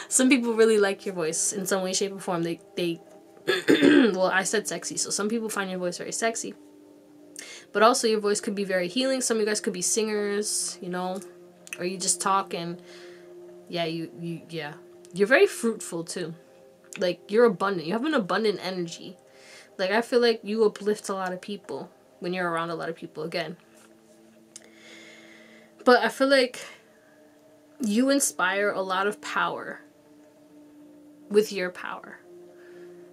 some people really like your voice in some way, shape, or form. They well, I said sexy, so some people find your voice very sexy. But also your voice could be very healing. Some of you guys could be singers, you know, or you just talk and yeah, you're very fruitful too. Like, you're abundant. You have an abundant energy. Like, I feel like you uplift a lot of people when you're around a lot of people, again. But I feel like you inspire a lot of power with your power.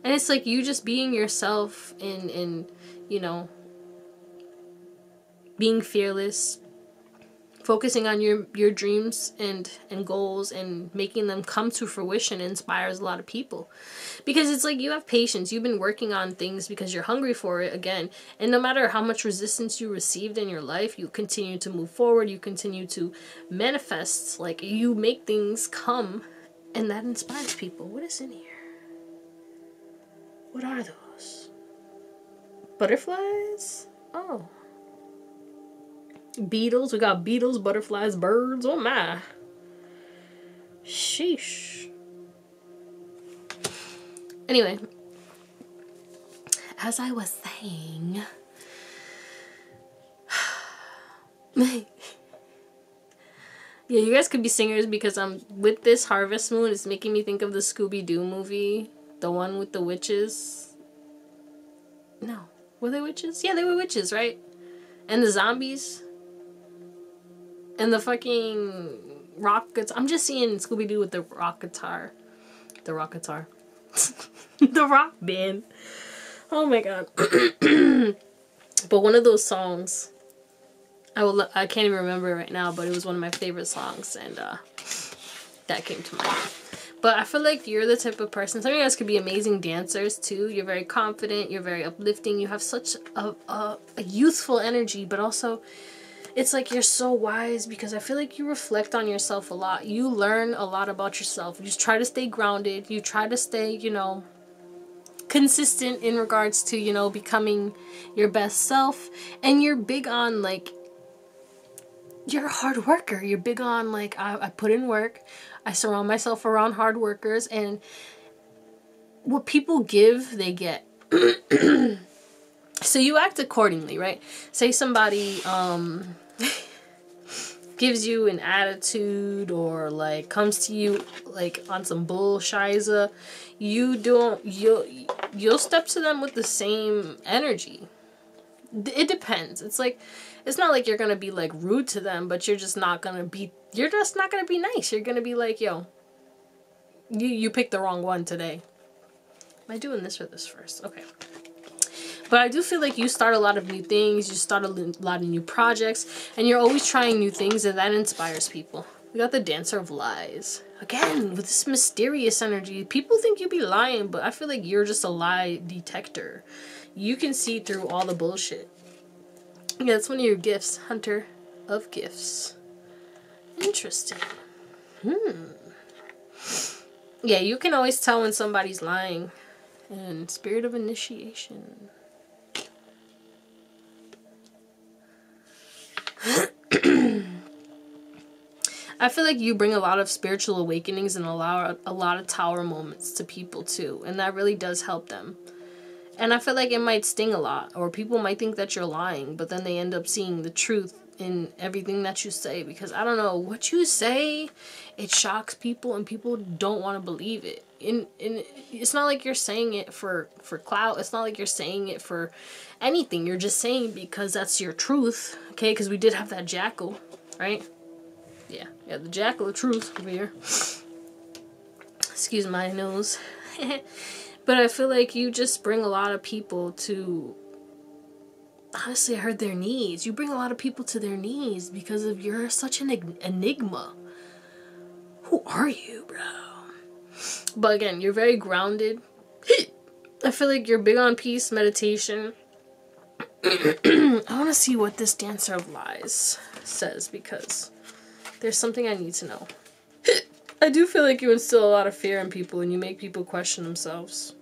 And it's like you just being yourself in you know, being fearless, focusing on your dreams and goals and making them come to fruition inspires a lot of people. Because it's like you have patience. You've been working on things because you're hungry for it, again. And no matter how much resistance you received in your life, you continue to move forward. You continue to manifest. Like, you make things come, and that inspires people. What is in here? What are those? Butterflies? Oh. Beetles. We got beetles, butterflies, birds. Oh my. Sheesh. Anyway, as I was saying, Yeah, you guys could be singers because with this harvest moon, it's making me think of the Scooby-Doo movie. The one with the witches. No. Were they witches? Yeah, they were witches, right? And the zombies. And the fucking rock guitar. I'm just seeing Scooby-Doo with the rock guitar. The rock guitar. The rock band. Oh my god. But one of those songs, I can't even remember right now, but it was one of my favorite songs, and that came to mind. But I feel like you're the type of person, some of you guys could be amazing dancers too. You're very confident, you're very uplifting, you have such a youthful energy, but also it's like you're so wise because I feel like you reflect on yourself a lot. You learn a lot about yourself. You just try to stay grounded. You try to stay, you know, consistent in regards to, you know, becoming your best self. And you're big on, like, you're a hard worker. You're big on, like, I put in work. I surround myself around hard workers. And what people give, they get. So you act accordingly, right? Say somebody gives you an attitude or like comes to you like on some bullshiza, you'll step to them with the same energy. It depends. It's like, it's not like you're gonna be like rude to them, but you're just not gonna be nice. You're gonna be like, yo, you picked the wrong one today. Am I doing this or this first? Okay. But I do feel like you start a lot of new things, you start a lot of new projects, and you're always trying new things, and that inspires people. We got the Dancer of Lies. Again, with this mysterious energy. People think you be lying, but I feel like you're just a lie detector. You can see through all the bullshit. Yeah, that's one of your gifts. Hunter of Gifts. Interesting. Yeah, you can always tell when somebody's lying. And Spirit of Initiation. I feel like you bring a lot of spiritual awakenings and a lot of tower moments to people too, and that really does help them. And I feel like it might sting a lot, or people might think that you're lying, but then they end up seeing the truth in everything that you say, because I don't know, what you say, it shocks people and people don't want to believe it. And it's not like you're saying it for clout. It's not like you're saying it for anything. You're just saying because that's your truth, okay? Because we did have that jackal, right? Yeah, the jackal of truth over here. Excuse my nose. But I feel like you just bring a lot of people to, honestly, I heard their knees. You bring a lot of people to their knees because of you're such an enigma. Who are you, bro? But again, you're very grounded. I feel like you're big on peace, meditation. I want to see what this Dancer of Lies says because there's something I need to know. I do feel like you instill a lot of fear in people and you make people question themselves,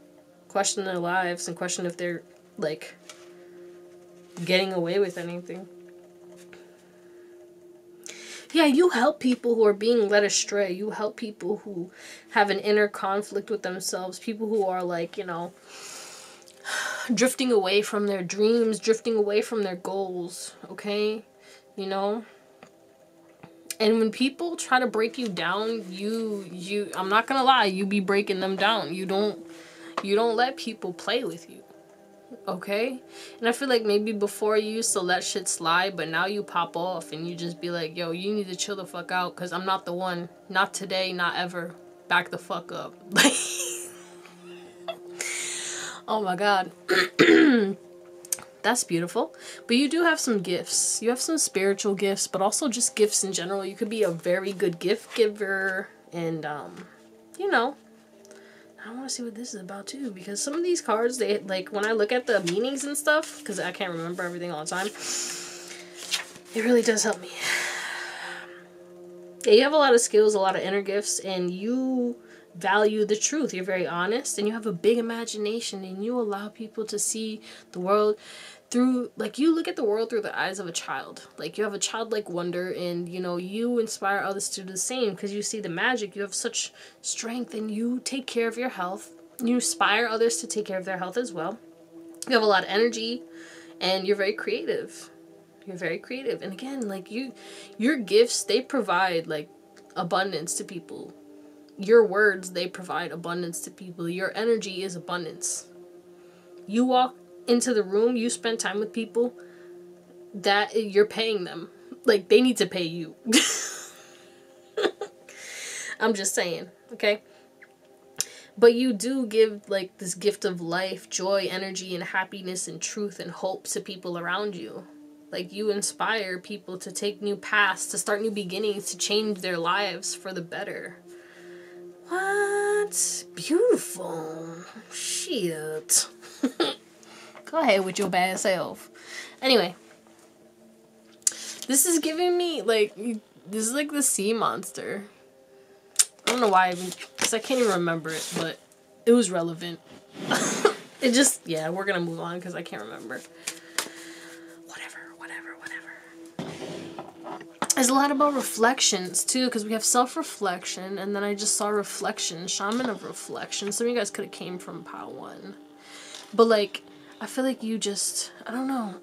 question their lives, and question if they're, like, getting away with anything. Yeah, you help people who are being led astray. You help people who have an inner conflict with themselves. People who are, like, you know, drifting away from their dreams, drifting away from their goals, okay? You know? And when people try to break you down, you I'm not gonna lie, you be breaking them down. You don't let people play with you. Okay? And I feel like maybe before you used to let shit slide, but now you pop off and you just be like, yo, you need to chill the fuck out because I'm not the one. Not today, not ever. Back the fuck up. Oh my god. That's beautiful. But you do have some gifts. You have some spiritual gifts, but also just gifts in general. You could be a very good gift giver and, you know, I want to see what this is about too, because some of these cards, they, like, when I look at the meanings and stuff, because I can't remember everything all the time, it really does help me. Yeah, you have a lot of skills, a lot of inner gifts, and you value the truth. You're very honest, and you have a big imagination, and you allow people to see the world through, like, you look at the world through the eyes of a child. Like, you have a childlike wonder, and, you know, you inspire others to do the same because you see the magic. You have such strength, and you take care of your health. You inspire others to take care of their health as well. You have a lot of energy, and you're very creative. You're very creative. And again, like your gifts, they provide like abundance to people. Your words, they provide abundance to people. Your energy is abundance. You walk into the room, you spend time with people, that you're paying them. Like, they need to pay you. I'm just saying, okay? But you do give, like, this gift of life, joy, energy, and happiness, and truth, and hope to people around you. Like, you inspire people to take new paths, to start new beginnings, to change their lives for the better. What? Beautiful. Shit. Go ahead with your bad self. Anyway. This is giving me, like, this is like the sea monster. I don't know why, because I can't even remember it, but it was relevant. It just, yeah, we're going to move on because I can't remember. Whatever. There's a lot about reflections, too, because we have self-reflection, and then I just saw reflection, shaman of reflection. Some of you guys could have came from Pow 1. But, like, I feel like you just, I don't know.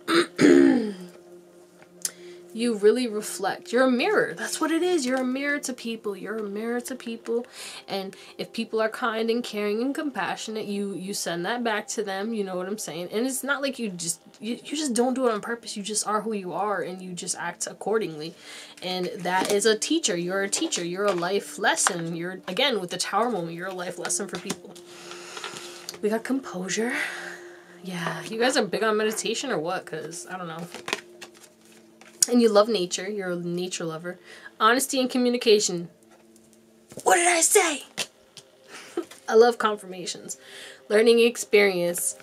You really reflect. You're a mirror. That's what it is. You're a mirror to people. You're a mirror to people. And if people are kind and caring and compassionate, you send that back to them. You know what I'm saying? And it's not like you just don't do it on purpose. You just are who you are, and you just act accordingly. And that is a teacher. You're a teacher. You're a life lesson. You're, again, with the tower moment, you're a life lesson for people. We got composure. Yeah. You guys are big on meditation or what? Because, I don't know. And you love nature. You're a nature lover. Honesty and communication. What did I say? I love confirmations. Learning experience.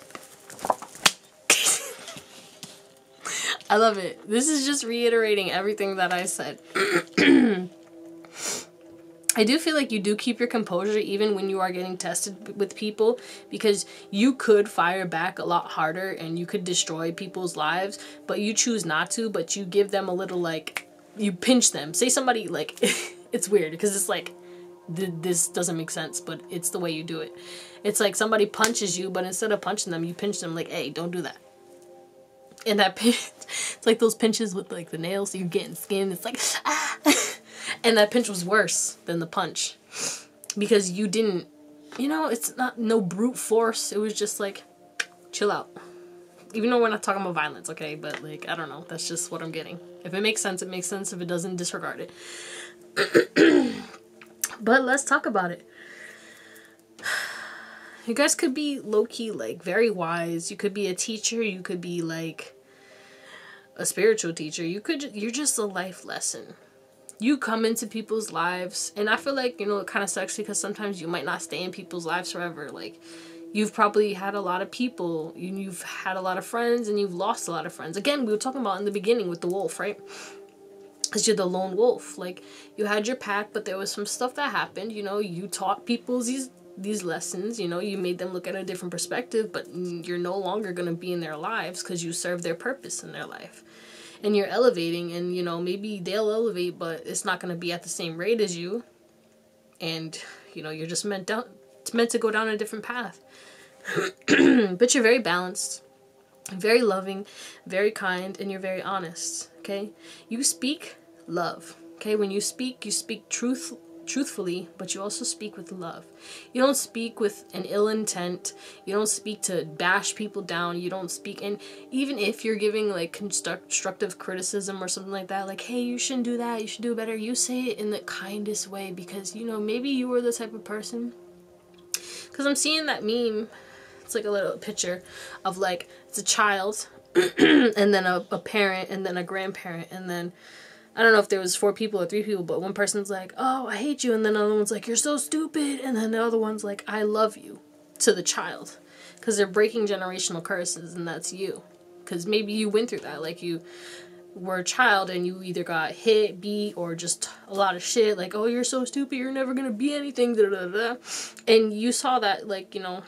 I love it. This is just reiterating everything that I said. I do feel like you do keep your composure even when you are getting tested with people, because you could fire back a lot harder and you could destroy people's lives, but you choose not to, but you give them a little, like, you pinch them. Say somebody, like, it's weird because it's like, this doesn't make sense, but it's the way you do it. It's like somebody punches you, but instead of punching them, you pinch them like, hey, don't do that. And that pinch, it's like those pinches with, like, the nails, so you're getting skin. It's like, ah. And that pinch was worse than the punch. Because you didn't, you know, it's not no brute force. It was just like, chill out. Even though we're not talking about violence, okay? But, like, I don't know. That's just what I'm getting. If it makes sense, it makes sense. If it doesn't, disregard it. But let's talk about it. You guys could be low-key, like, very wise. You could be a teacher. You could be, like, a spiritual teacher. You're just a life lesson. You come into people's lives, and I feel like, you know, it kind of sucks because sometimes you might not stay in people's lives forever. Like, you've probably had a lot of people, you've had a lot of friends, and you've lost a lot of friends. Again, we were talking about in the beginning with the wolf, right? Because you're the lone wolf. Like, you had your pack, but there was some stuff that happened. You know, you taught people these lessons. You know, you made them look at a different perspective, but you're no longer going to be in their lives because you serve their purpose in their life. And you're elevating, and, you know, maybe they'll elevate, but it's not going to be at the same rate as you. And, you know, you're just meant to go down a different path. But you're very balanced, very loving, very kind, and you're very honest, okay? You speak love, okay? When you speak truthfully, but you also speak with love. You don't speak with an ill intent. You don't speak to bash people down. You don't speak, and even if you're giving, like, constructive criticism or something like that, like, hey, you shouldn't do that, you should do better, you say it in the kindest way, because, you know, maybe you were the type of person, because I'm seeing that meme. It's like a little picture of, like, it's a child and then a parent and then a grandparent, and then I don't know if there was 4 people or 3 people, but one person's like, oh, I hate you, and then the other one's like, you're so stupid, and then the other one's like, I love you, to the child, because they're breaking generational curses, and that's you, because maybe you went through that, like, you were a child, and you either got hit, beat, or just a lot of shit, like, oh, you're so stupid, you're never gonna be anything, da da da, and you saw that, like, you know,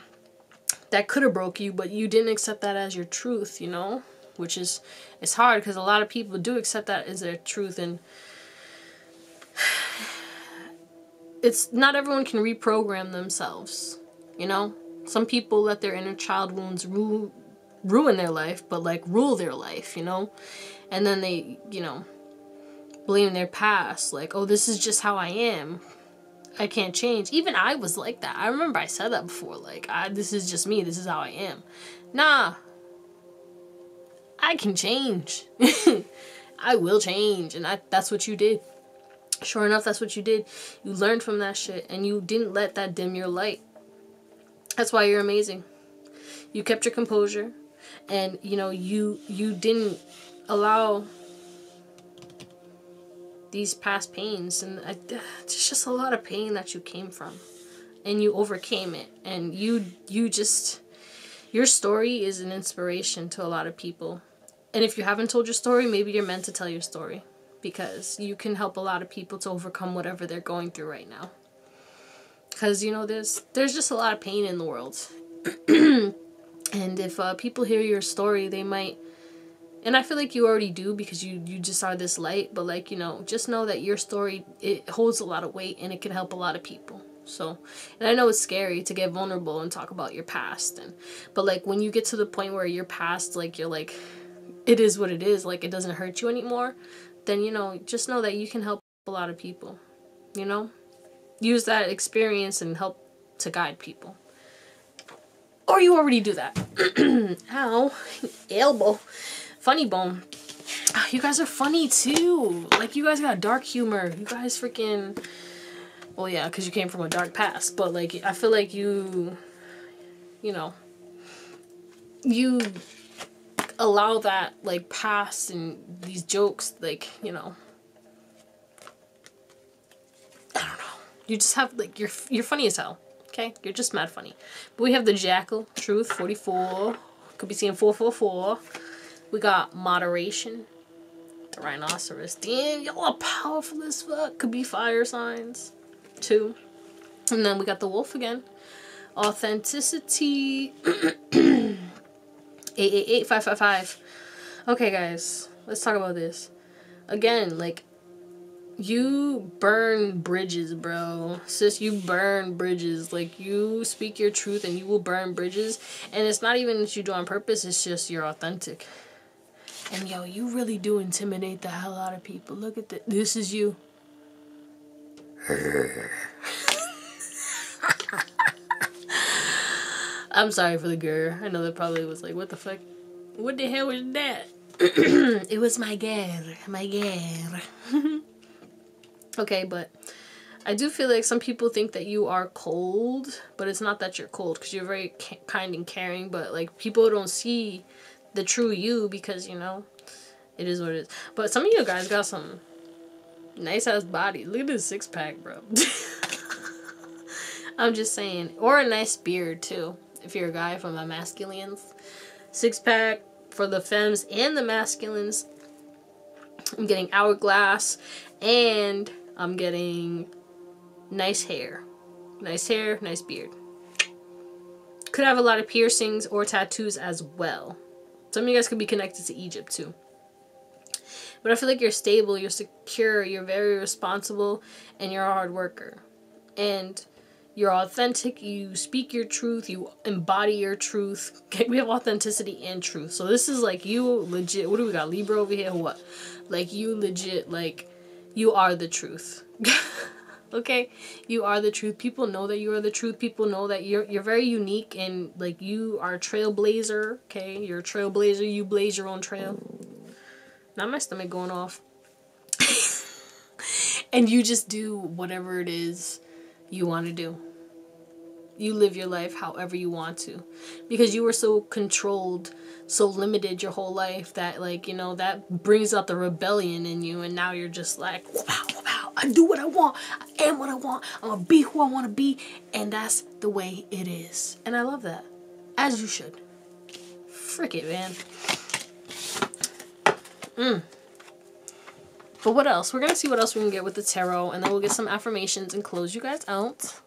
that could have broke you, but you didn't accept that as your truth, you know? Which is, it's hard because a lot of people do accept that as their truth, and it's not everyone can reprogram themselves, you know? Some people let their inner child wounds rule ruin their life, but like rule their life, you know? And then they, you know, blame their past, like, oh, this is just how I am. I can't change. Even I was like that. I remember I said that before, like, this is just me, this is how I am. Nah. I can change. I will change. And that's what you did. Sure enough, that's what you did. You learned from that shit, and you didn't let that dim your light. That's why you're amazing. You kept your composure, and you know, you didn't allow these past pains, and it's just a lot of pain that you came from, and you overcame it, and you just, your story is an inspiration to a lot of people. And if you haven't told your story, maybe you're meant to tell your story, because you can help a lot of people to overcome whatever they're going through right now. Because, you know, there's just a lot of pain in the world. And if people hear your story, they might, and I feel like you already do, because you just are this light, but like, you know, just know that your story, it holds a lot of weight, and it can help a lot of people. So, and I know it's scary to get vulnerable and talk about your past, but like when you get to the point where your past, like, you're like, it is what it is, like it doesn't hurt you anymore, then, you know, just know that you can help a lot of people, you know? Use that experience and help to guide people. Or you already do that. Ow. Elbow. Funny bone. You guys are funny too. Like, you guys got dark humor. You guys freaking... Well, yeah, because you came from a dark past. But, like, I feel like you know, you allow that, like, past and these jokes, like, you know, I don't know. You just have, like, you're funny as hell. Okay? You're just mad funny. But we have the Jackal, Truth, 44. Could be seeing 444. We got Moderation. The Rhinoceros. Damn, y'all are powerful as fuck. Could be fire signs. 2. And then we got the Wolf again. Authenticity. 888-555. Okay, guys. Let's talk about this. Again, like, you burn bridges, bro. Sis, you burn bridges. Like, you speak your truth and you will burn bridges. And it's not even that you do on purpose. It's just you're authentic. And, yo, you really do intimidate the hell out of people. Look at this. This is you. I'm sorry for the girl. I know that probably was like, what the fuck? What the hell was that? It was my girl. My girl. Okay, but I do feel like some people think that you are cold, but it's not that you're cold, because you're very kind and caring, but like people don't see the true you, because, you know, it is what it is. But some of you guys got some nice ass body. Look at this 6-pack, bro. I'm just saying. Or a nice beard too, if you're a guy, from the masculines. 6-pack for the femmes and the masculines. I'm getting hourglass, and I'm getting nice hair. Nice hair, nice beard. Could have a lot of piercings or tattoos as well. Some of you guys could be connected to Egypt too. But I feel like you're stable, you're secure, you're very responsible, and you're a hard worker. And you're authentic, you speak your truth, you embody your truth. Okay, we have authenticity and truth. So this is like you legit, what do we got? Libra over here, what? Like you legit, like, you are the truth. Okay? You are the truth. People know that you are the truth. People know that you're very unique, and like you are a trailblazer. Okay? You're a trailblazer. You blaze your own trail. Not my stomach going off. And you just do whatever it is you want to do. You live your life however you want to. Because you were so controlled, so limited your whole life that, like, you know, that brings out the rebellion in you. And now you're just like, wow, wow, I do what I want. I am what I want. I'm going to be who I want to be. And that's the way it is. And I love that. As you should. Frick it, man. But what else? We're going to see what else we can get with the tarot. And then we'll get some affirmations and close you guys out.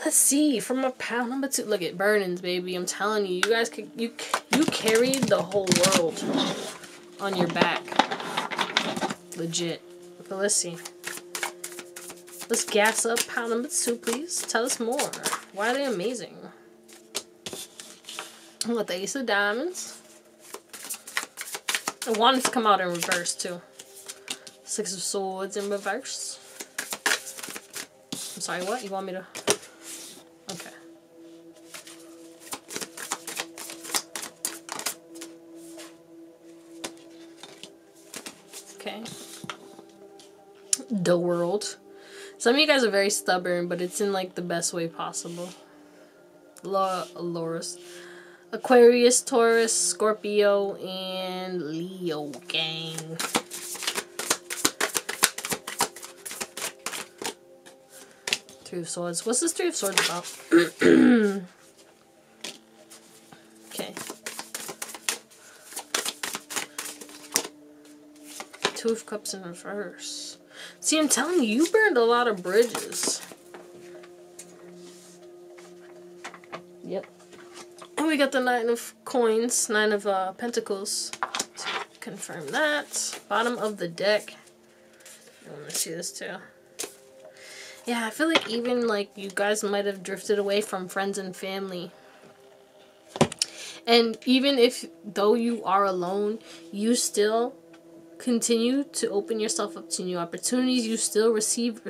Let's see, from a pile number 2. Look at burnings, baby. I'm telling you, you guys could, you carried the whole world on your back. Legit. But let's see. Let's gas up pile number 2, please. Tell us more. Why are they amazing? I got the Ace of Diamonds. I wanted to come out in reverse too. Six of Swords in reverse. I'm sorry, what? You want me to? Okay. Okay. The World. Some of you guys are very stubborn, but it's in like the best way possible. Loris. Aquarius, Taurus, Scorpio, and Leo gang. Three of Swords. What's this Three of Swords about? Okay. Two of Cups in reverse. See, I'm telling you, you burned a lot of bridges. Yep. And we got the Nine of Coins, Nine of Pentacles. To confirm that. Bottom of the deck. I want to see this too. Yeah, I feel like even like you guys might have drifted away from friends and family. And even if, though you are alone, you still continue to open yourself up to new opportunities. You still receive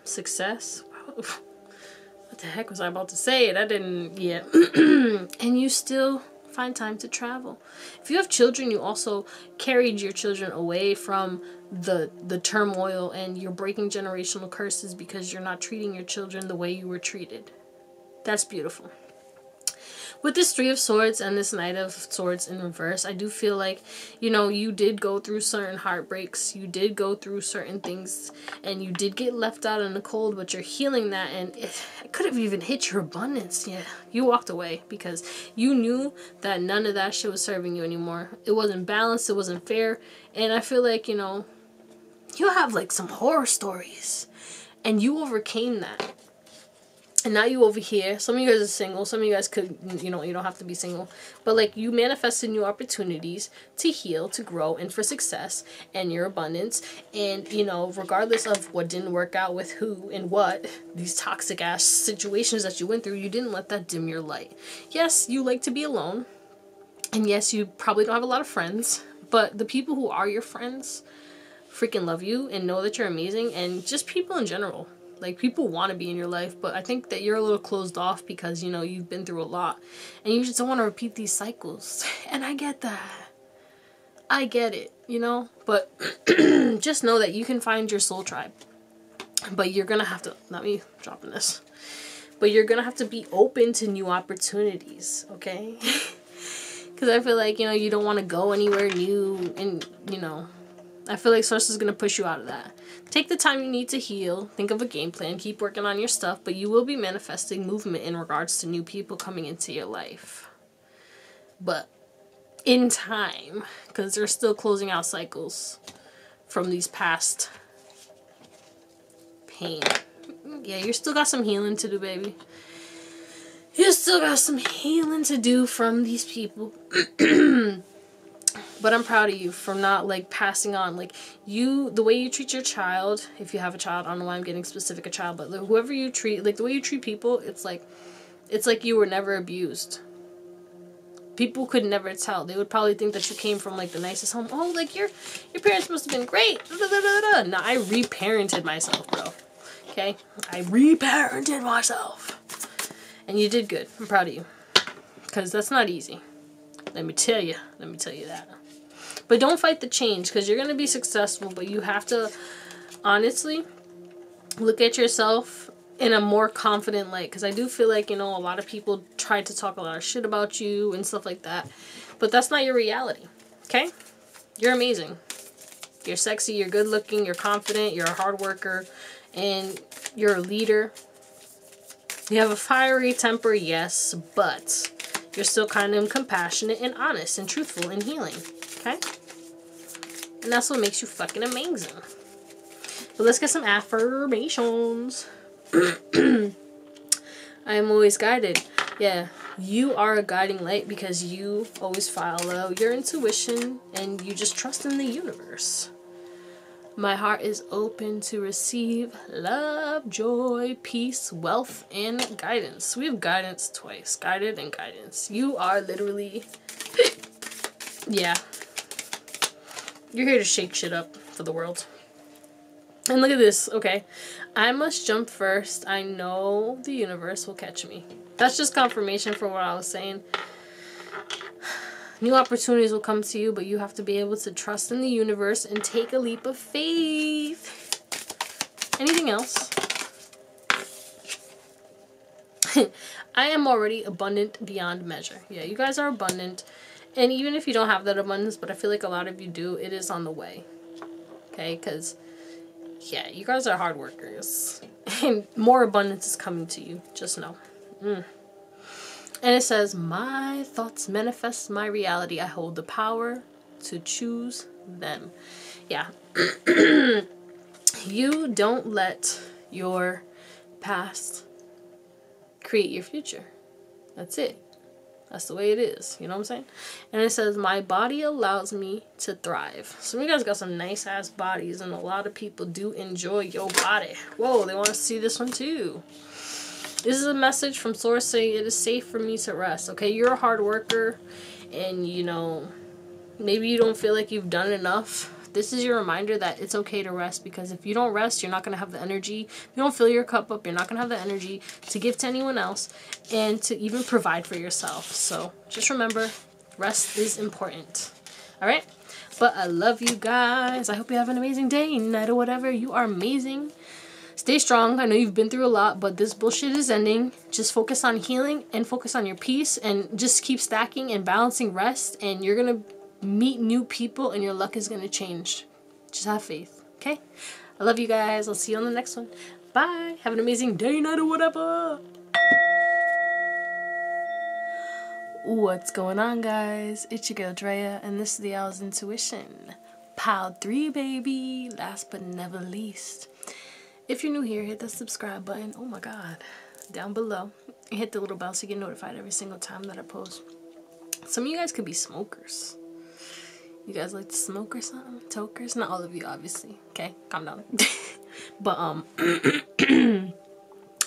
success. What the heck was I about to say? I didn't yet. And you still find time to travel. If you have children, you also carried your children away from the turmoil, and you're breaking generational curses because you're not treating your children the way you were treated. That's beautiful. With this Three of Swords and this Knight of Swords in reverse, I do feel like, you know, you did go through certain heartbreaks. You did go through certain things. And you did get left out in the cold, but you're healing that. And it could have even hit your abundance. Yeah, you walked away because you knew that none of that shit was serving you anymore. It wasn't balanced. It wasn't fair. And I feel like, you know, you have like some horror stories. And you overcame that. And now you over here, some of you guys are single, some of you guys could, you know, you don't have to be single. But like you manifested new opportunities to heal, to grow, and for success and your abundance. And, you know, regardless of what didn't work out with who and what, these toxic ass situations that you went through, you didn't let that dim your light. Yes, you like to be alone. And yes, you probably don't have a lot of friends. But the people who are your friends freaking love you and know that you're amazing. And just people in general. Like, people want to be in your life, but I think that you're a little closed off because, you know, you've been through a lot. And you just don't want to repeat these cycles. And I get that. I get it, you know? But just know that you can find your soul tribe. But you're going to have to, not me dropping this, but you're going to have to be open to new opportunities, okay? Because I feel like, you know, you don't want to go anywhere new and, you know, I feel like Source is going to push you out of that. Take the time you need to heal. Think of a game plan. Keep working on your stuff. But you will be manifesting movement in regards to new people coming into your life. But in time. Because they're still closing out cycles from these past pain. Yeah, you still got some healing to do, baby. You still got some healing to do from these people. But I'm proud of you for not, like, passing on. Like, you, the way you treat your child, if you have a child, I don't know why I'm getting specific a child, but whoever you treat, like, the way you treat people, it's like you were never abused. People could never tell. They would probably think that you came from, like, the nicest home. Oh, like, your parents must have been great. No, I reparented myself, bro. Okay? I reparented myself. And you did good. I'm proud of you. Because that's not easy. Let me tell you that. But don't fight the change, because you're going to be successful, but you have to honestly look at yourself in a more confident light. Because I do feel like, you know, a lot of people try to talk a lot of shit about you and stuff like that. But that's not your reality. Okay? You're amazing. You're sexy, you're good looking, you're confident, you're a hard worker, and you're a leader. You have a fiery temper, yes, but you're still kind of compassionate and honest and truthful and healing, okay? And that's what makes you fucking amazing. But let's get some affirmations. I am always guided. Yeah, you are a guiding light because you always follow your intuition and you just trust in the universe. My heart is open to receive love, joy, peace, wealth, and guidance. We have guidance twice. Guided and guidance. You are literally... yeah. You're here to shake shit up for the world. And look at this, okay. I must jump first. I know the universe will catch me. That's just confirmation for what I was saying. New opportunities will come to you, but you have to be able to trust in the universe and take a leap of faith. Anything else? I am already abundant beyond measure. Yeah, you guys are abundant. And even if you don't have that abundance, but I feel like a lot of you do, it is on the way. Okay, because, yeah, you guys are hard workers. And more abundance is coming to you. Just know. And it says, my thoughts manifest my reality. I hold the power to choose them. Yeah. You don't let your past create your future. That's it. That's the way it is. You know what I'm saying? And it says, my body allows me to thrive. So you guys got some nice ass bodies, and a lot of people do enjoy your body. Whoa, they want to see this one too. This is a message from Source saying it is safe for me to rest. Okay, you're a hard worker, and you know, maybe you don't feel like you've done enough. This is your reminder that it's okay to rest, because if you don't rest, you're not going to have the energy. If you don't fill your cup up, you're not going to have the energy to give to anyone else and to even provide for yourself. So just remember, rest is important. All right? But I love you guys. I hope you have an amazing day, night, or whatever. You are amazing. Stay strong. I know you've been through a lot, but this bullshit is ending. Just focus on healing and focus on your peace, and just keep stacking and balancing rest, and you're going to meet new people and your luck is going to change. Just have faith. Okay? I love you guys. I'll see you on the next one. Bye. Have an amazing day, night, or whatever. What's going on, guys? It's your girl Drea, and this is the Owl's Intuition. Pile 3, baby. Last but never least. If you're new here, hit the subscribe button. Oh my god. Down below. And hit the little bell so you get notified every single time that I post. Some of you guys could be smokers. You guys like to smoke or something? Tokers? Not all of you, obviously. Okay? Calm down. But,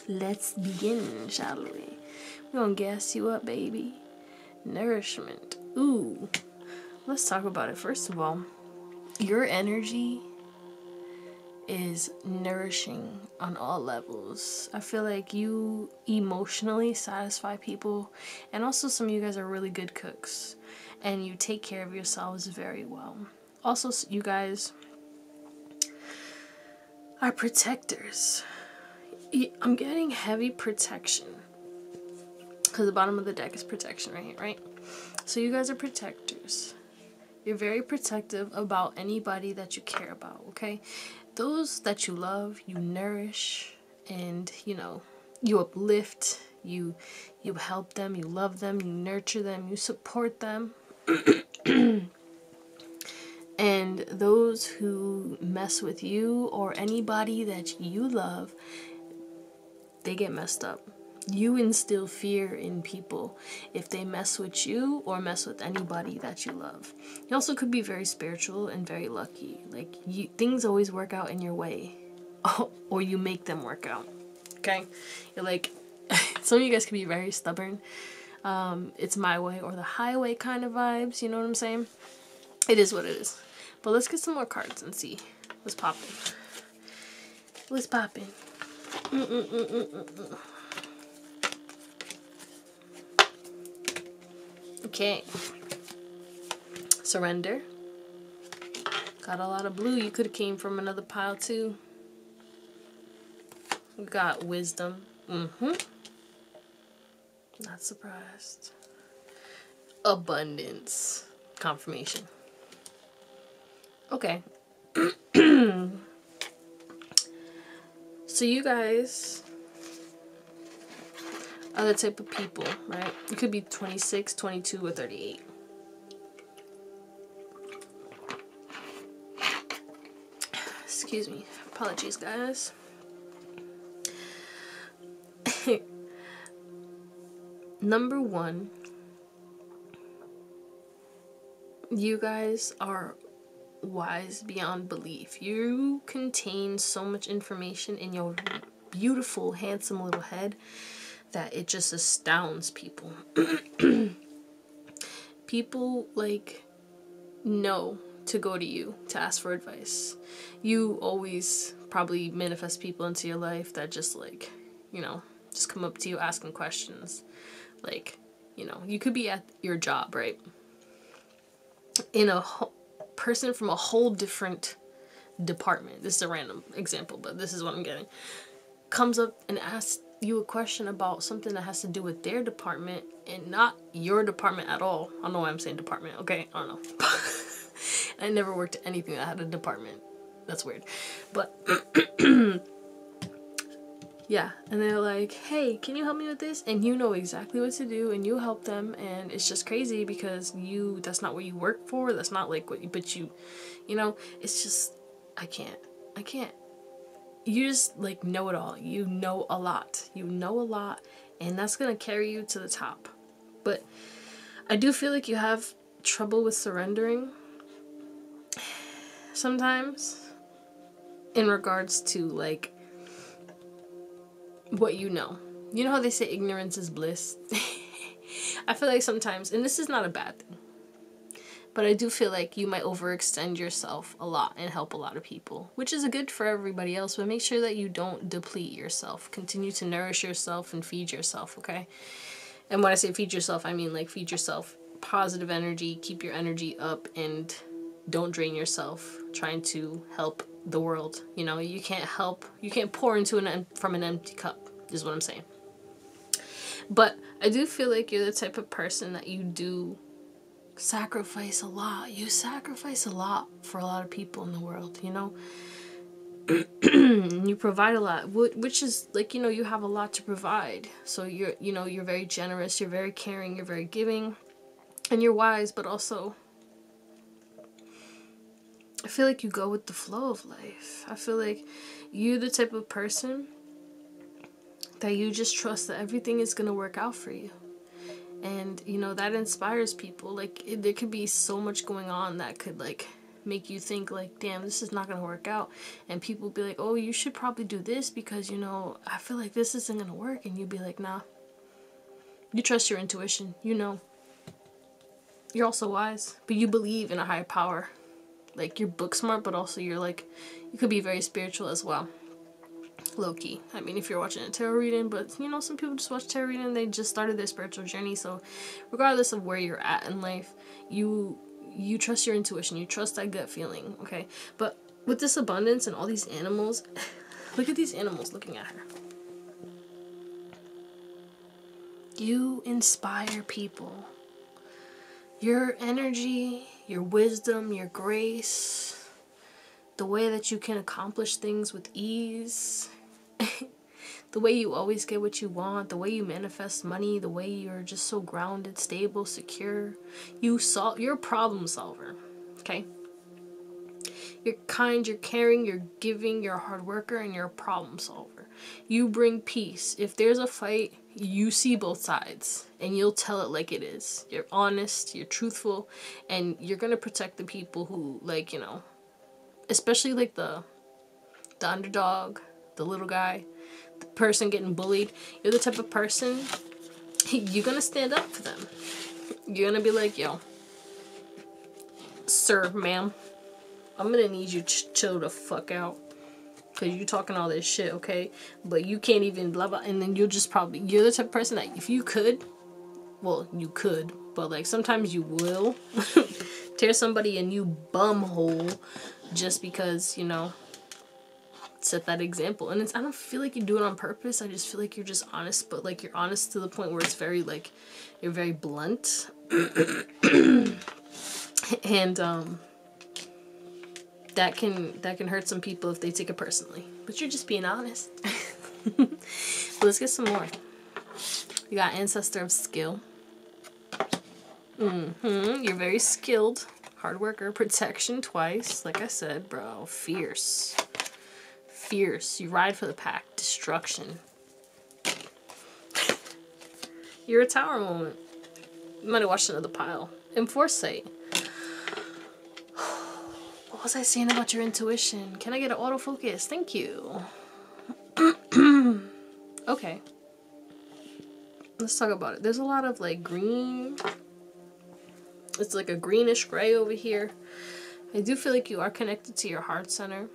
let's begin, shall we? We're gonna gas you up, baby. Nourishment. Ooh. Let's talk about it. First of all, your energy is nourishing on all levels. I feel like you emotionally satisfy people, and also some of you guys are really good cooks, and you take care of yourselves very well. Also, you guys are protectors. I'm getting heavy protection, because the bottom of the deck is protection right here, right? So you guys are protectors. You're very protective about anybody that you care about, okay? Those that you love, you nourish, and, you know, you uplift, you help them, you love them, you nurture them, you support them. And those who mess with you or anybody that you love, they get messed up. You instill fear in people if they mess with you or mess with anybody that you love. You also could be very spiritual and very lucky. Like, things always work out in your way. Or you make them work out. Okay? You're like, some of you guys can be very stubborn. It's my way or the highway kind of vibes. You know what I'm saying? It is what it is. But let's get some more cards and see what's popping. What's popping? Okay. Surrender. Got a lot of blue. You could have came from another pile too. We got wisdom. Not surprised. Abundance. Confirmation. Okay. So you guys are the type of people, right? You could be 26, 22, or 38. Excuse me. Apologies, guys. Number one, you guys are wise beyond belief. You contain so much information in your beautiful, handsome little head that it just astounds people. People, like, know to go to you to ask for advice. You always probably manifest people into your life that just, like, you know, just come up to you asking questions. Like, you know, you could be at your job, right? In a person from a whole different department, this is a random example, but this is what I'm getting, comes up and asks you a question about something that has to do with their department and not your department at all. I don't know why I'm saying department, okay? I don't know. I never worked at anything that had a department. That's weird. But yeah, and they're like, hey, can you help me with this? And you know exactly what to do, and you help them, and it's just crazy because that's not what you work for, that's not like what you, but you know, it's just, I can't. You just, like, know it all. You know a lot, and that's gonna carry you to the top. But I do feel like you have trouble with surrendering sometimes in regards to, like, what you know. You know how they say ignorance is bliss? I feel like sometimes, and this is not a bad thing, but I do feel like you might overextend yourself a lot and help a lot of people, which is good for everybody else, but make sure that you don't deplete yourself. Continue to nourish yourself and feed yourself, okay? And when I say feed yourself, I mean, like, feed yourself positive energy, keep your energy up, and don't drain yourself trying to help the world. You know, you can't pour into from an empty cup, is what I'm saying. But I do feel like you're the type of person that you do sacrifice a lot. You sacrifice a lot for a lot of people in the world, you know. You provide a lot, which is, like, you know, you have a lot to provide. So you're very generous, you're very caring, you're very giving, and you're wise, but also I feel like you go with the flow of life. I feel like you're the type of person that you just trust that everything is going to work out for you. And, you know, that inspires people. Like, there could be so much going on that could, like, make you think, like, damn, this is not going to work out. And people be like, oh, you should probably do this because, you know, I feel like this isn't going to work. And you'd be like, nah. You trust your intuition. You know. You're also wise. But you believe in a higher power. Like, you're book smart, but also you're, like, you could be very spiritual as well. Low-key. I mean, if you're watching a tarot reading, but, you know, some people just watch tarot reading and they just started their spiritual journey. So regardless of where you're at in life, you trust your intuition. You trust that gut feeling, okay? But with this abundance and all these animals, look at these animals looking at her. You inspire people. Your energy, your wisdom, your grace, the way that you can accomplish things with ease, the way you always get what you want, the way you manifest money, the way you're just so grounded, stable, secure. You're a problem solver, okay? You're kind, you're caring, you're giving, you're a hard worker, and you're a problem solver. You bring peace. If there's a fight, you see both sides, and you'll tell it like it is. You're honest, you're truthful, and you're gonna protect the people who, like, you know, especially, like, the underdog, the little guy, the person getting bullied. You're the type of person, you're gonna stand up for them. You're gonna be like, yo, sir, ma'am, I'm gonna need you to chill the fuck out. Because you're talking all this shit, okay? But you can't even blah blah. And then you're the type of person that if you could, well, you could, but, like, sometimes you will tear somebody a new bum hole just because, you know, set that example. And I don't feel like you do it on purpose. I just feel like you're just honest, but, like, you're honest to the point where it's very, like, you're very blunt. And, that can hurt some people if they take it personally. But you're just being honest. But let's get some more. You got Ancestor of Skill. You're very skilled. Hard worker. Protection twice. Like I said, bro. Fierce. Fierce. You ride for the pack. Destruction. You're a Tower moment. You might have watched another pile. And Foresight. What was I saying about your intuition? Can I get an autofocus? Thank you. Okay. Let's talk about it. There's a lot of like green. It's like a greenish gray over here. I do feel like you are connected to your heart center.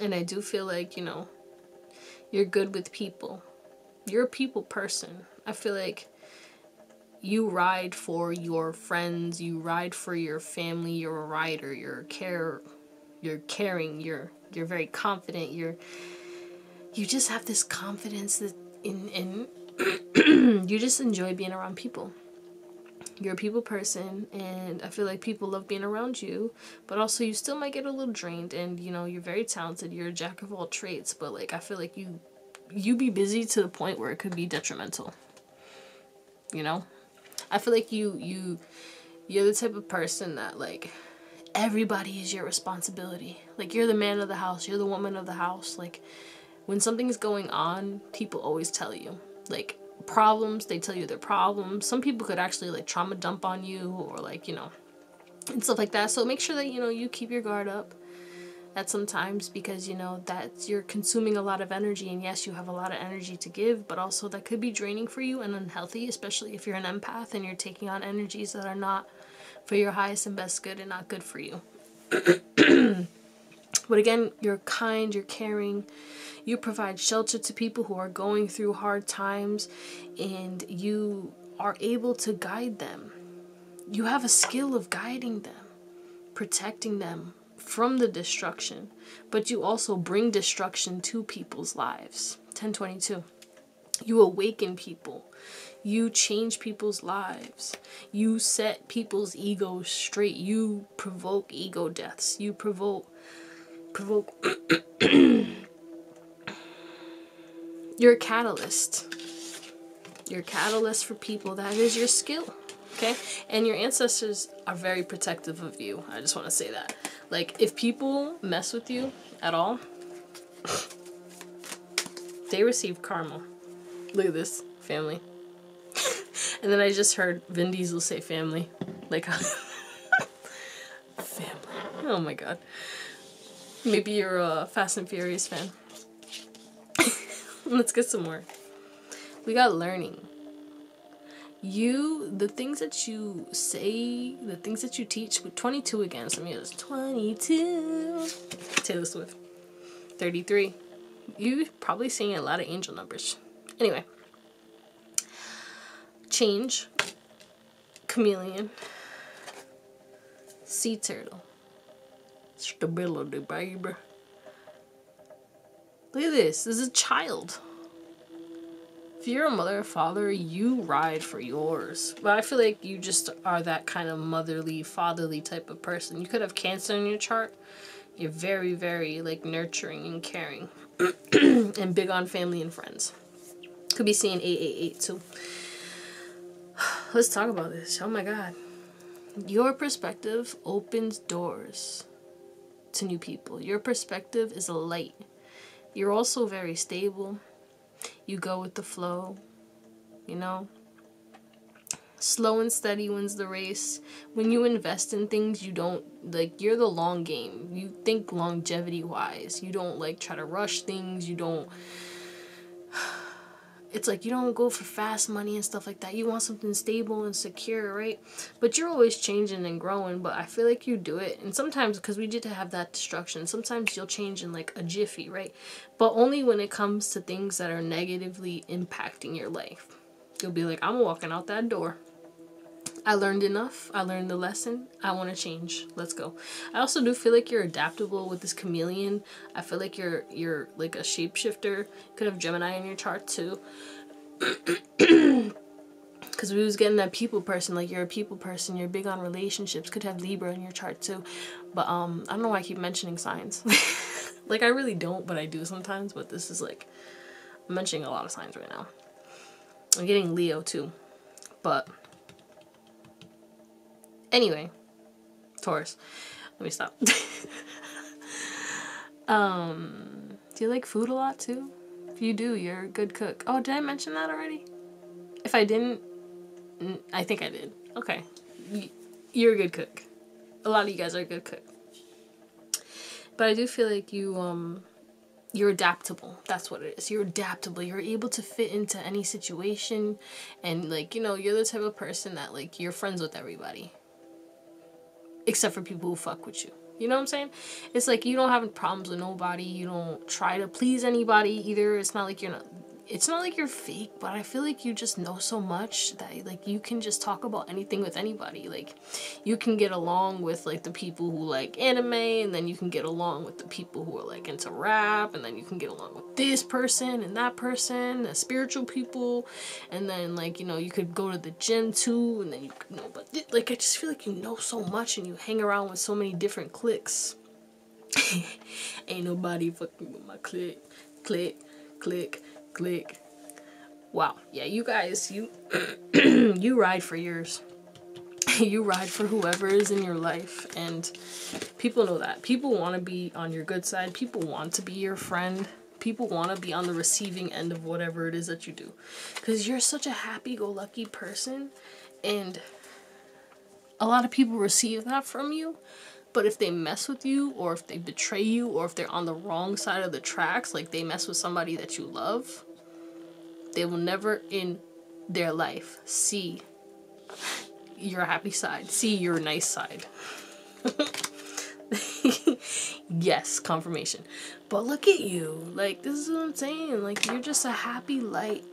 And I do feel like, you know, you're good with people. You're a people person. I feel like you ride for your friends, you ride for your family, you're a rider, you're caring, you're very confident, you just have this confidence that in you just enjoy being around people. You're a people person, and I feel like people love being around you, but also you still might get a little drained, and you know, you're very talented, you're a jack of all trades, but like I feel like you be busy to the point where it could be detrimental. You know? I feel like you're the type of person that like everybody is your responsibility. Like you're the man of the house, you're the woman of the house. Like when something's going on, people always tell you. Like problems, they tell you their problems. Some people could actually like trauma dump on you or like, you know, and stuff like that. So make sure that, you know, you keep your guard up at some times, because you know that you're consuming a lot of energy, and yes, you have a lot of energy to give, but also that could be draining for you and unhealthy, especially if you're an empath and you're taking on energies that are not for your highest and best good and not good for you. But again, you're kind, you're caring, you provide shelter to people who are going through hard times, and you are able to guide them. You have a skill of guiding them, protecting them from the destruction, but you also bring destruction to people's lives. 1022. You awaken people. You change people's lives. You set people's egos straight. You provoke ego deaths. You provoke you're a catalyst. You're a catalyst for people. That is your skill. Okay? And your ancestors are very protective of you. I just want to say that. Like, if people mess with you at all, they receive karma. Look at this, family. And then I just heard Vin Diesel say family. Like, family. Oh my god. Maybe you're a Fast and Furious fan. Let's get some more. We got learning. The things that you say, the things that you teach, with 22 again, some of you 22. Taylor Swift. 33. You probably seeing a lot of angel numbers. Anyway. Change. Chameleon. Sea turtle. Stability, baby. Look at this. This is a child. If you're a mother or father, you ride for yours. But I feel like you just are that kind of motherly, fatherly type of person. You could have Cancer in your chart. You're very, very like nurturing and caring. And big on family and friends. Could be seeing 888 too. Let's talk about this. Oh my god. Your perspective opens doors to new people. Your perspective is a light. You're also very stable. You go with the flow, you know. Slow and steady wins the race. When you invest in things, you don't, like, you're the long game. You think longevity wise. You don't like try to rush things. You don't, it's like you don't go for fast money and stuff like that. You want something stable and secure, right? But you're always changing and growing, but I feel like you do it. And sometimes, because we did have that destruction, sometimes you'll change in like a jiffy, right? But only when it comes to things that are negatively impacting your life. You'll be like, I'm walking out that door. I learned enough. I learned the lesson. I want to change. Let's go. I also do feel like you're adaptable with this chameleon. I feel like you're like a shapeshifter. Could have Gemini in your chart too. Because we was getting that people person. Like, you're a people person. You're big on relationships. Could have Libra in your chart too. But I don't know why I keep mentioning signs. Like, I really don't, but I do sometimes. But this is like, I'm mentioning a lot of signs right now. I'm getting Leo too. But anyway, Taurus. Let me stop. Do you like food a lot too? If you do, you're a good cook. Oh, did I mention that already? If I didn't, I think I did. Okay. You're a good cook. A lot of you guys are a good cook. But I do feel like you're adaptable. That's what it is. You're adaptable. You're able to fit into any situation. And, like, you know, you're the type of person that, like, you're friends with everybody. Except for people who fuck with you. You know what I'm saying? It's like you don't have problems with nobody. You don't try to please anybody either. It's not like you're fake, but I feel like you just know so much that, like, you can just talk about anything with anybody. Like, you can get along with, like, the people who like anime, and then you can get along with the people who are, like, into rap, and then you can get along with this person and that person, the spiritual people, and then, like, you know, you could go to the gym too, and then you could know, but, like, I just feel like you know so much, and you hang around with so many different cliques. Ain't nobody fucking with my clique. Click. Wow. Yeah, you guys, you you ride for yours. You ride for whoever is in your life, and people know that. People want to be on your good side. People want to be your friend. People want to be on the receiving end of whatever it is that you do, because you're such a happy-go-lucky person, and a lot of people receive that from you. But if they mess with you, or if they betray you, or if they're on the wrong side of the tracks, like they mess with somebody that you love, they will never in their life see your happy side, see your nice side. Yes, confirmation. But look at you. Like, this is what I'm saying. Like, you're just a happy light.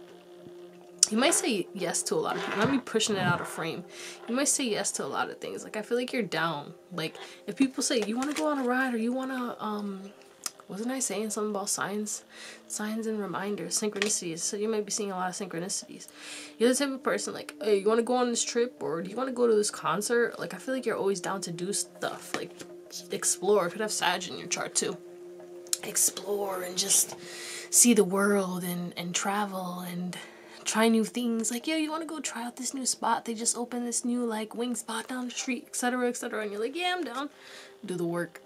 You might say yes to a lot of people. Not me pushing it out of frame. You might say yes to a lot of things. Like, I feel like you're down. Like, if people say, you want to go on a ride, or you want to, wasn't I saying something about signs and reminders, synchronicities? So you might be seeing a lot of synchronicities. You're the type of person, like, hey, you want to go on this trip, or do you want to go to this concert? Like, I feel like you're always down to do stuff. Like, explore. You could have Sag in your chart, too. Explore and just see the world and travel and try new things. Like, yo, you want to go try out this new spot? They just opened this new, like, wing spot down the street, etc., etc. And you're like, yeah, I'm down. Do the work.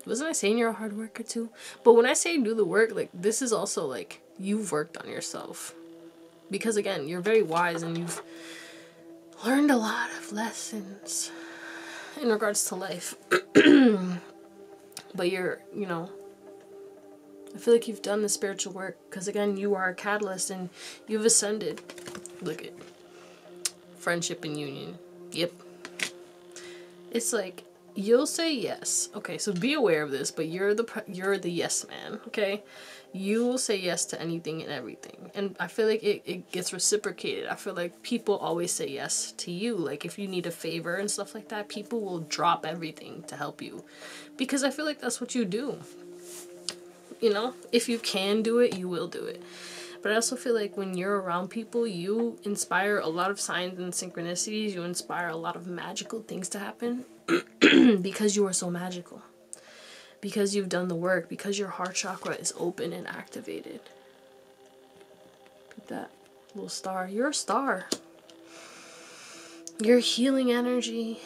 Wasn't I saying you're a hard worker too? But when I say do the work, like, this is also, like, you've worked on yourself. Because, again, you're very wise and you've learned a lot of lessons in regards to life. But you're, you know, I feel like you've done the spiritual work, because, again, you are a catalyst and you've ascended. Look at friendship and union. Yep. It's like, you'll say yes. Okay, so be aware of this, but you're the yes man, okay? You will say yes to anything and everything. And I feel like it gets reciprocated. I feel like people always say yes to you. Like, if you need a favor and stuff like that, people will drop everything to help you. Because I feel like that's what you do. You know, if you can do it, you will do it. But I also feel like when you're around people, you inspire a lot of signs and synchronicities. You inspire a lot of magical things to happen because you are so magical. Because you've done the work. Because your heart chakra is open and activated. Look at that little star. You're a star. You're healing energy.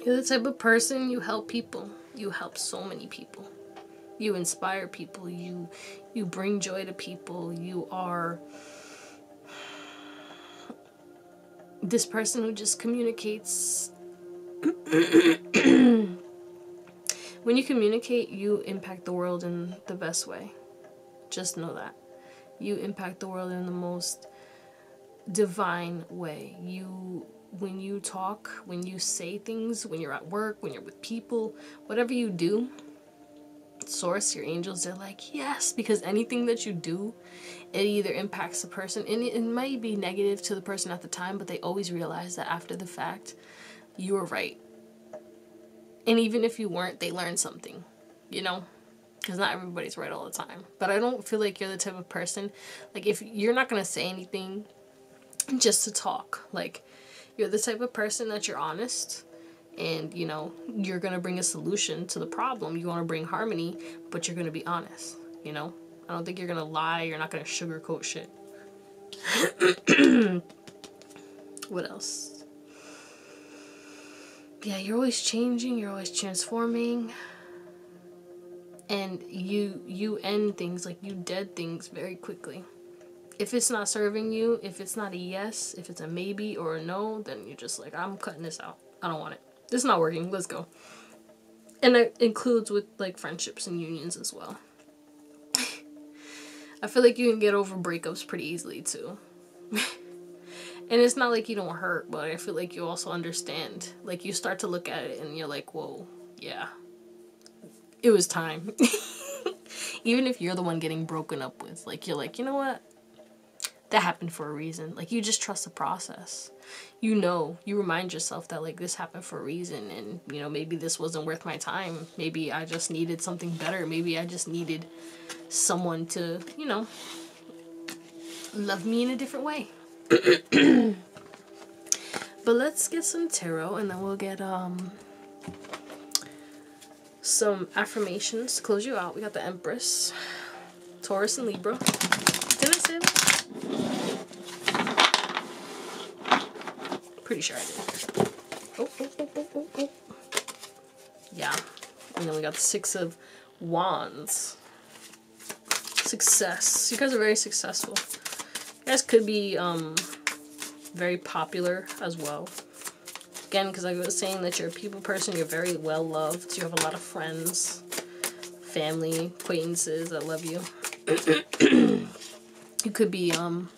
You're the type of person, you help people. You help so many people. You inspire people. You bring joy to people. You are this person who just communicates. When you communicate, you impact the world in the best way. Just know that. You impact the world in the most divine way. When you talk, when you say things, when you're at work, when you're with people, whatever you do, Source, your angels, they're like, yes, because anything that you do, it either impacts the person, and it might be negative to the person at the time, but they always realize that after the fact, you were right. And even if you weren't, they learned something, you know? Because not everybody's right all the time. But I don't feel like you're the type of person, like, if you're not going to say anything just to talk, like, you're the type of person that you're honest. And, you know, you're going to bring a solution to the problem. You want to bring harmony, but you're going to be honest, you know? I don't think you're going to lie. You're not going to sugarcoat shit. What else? Yeah, you're always changing. You're always transforming. And you end things, like, you dead things very quickly. If it's not serving you, if it's not a yes, if it's a maybe or a no, then you're just like, I'm cutting this out. I don't want it. This is not working. Let's go. And it includes with, like, friendships and unions as well. I feel like you can get over breakups pretty easily, too. And it's not like you don't hurt, but I feel like you also understand. Like, you start to look at it and you're like, whoa, yeah. It was time. Even if you're the one getting broken up with. Like, you're like, you know what? That happened for a reason. Like, you just trust the process. You know, you remind yourself that, like, this happened for a reason. And, you know, maybe this wasn't worth my time. Maybe I just needed something better. Maybe I just needed someone to, you know, love me in a different way. But let's get some tarot, and then we'll get some affirmations to close you out. We got the Empress, Taurus, and Libra. Did I say that? Pretty sure I did. Oh. Yeah. And then we got the Six of Wands. Success. You guys are very successful. You guys could be very popular as well. Again, because I was saying that you're a people person, you're very well loved. You have a lot of friends, family, acquaintances that love you. You could be an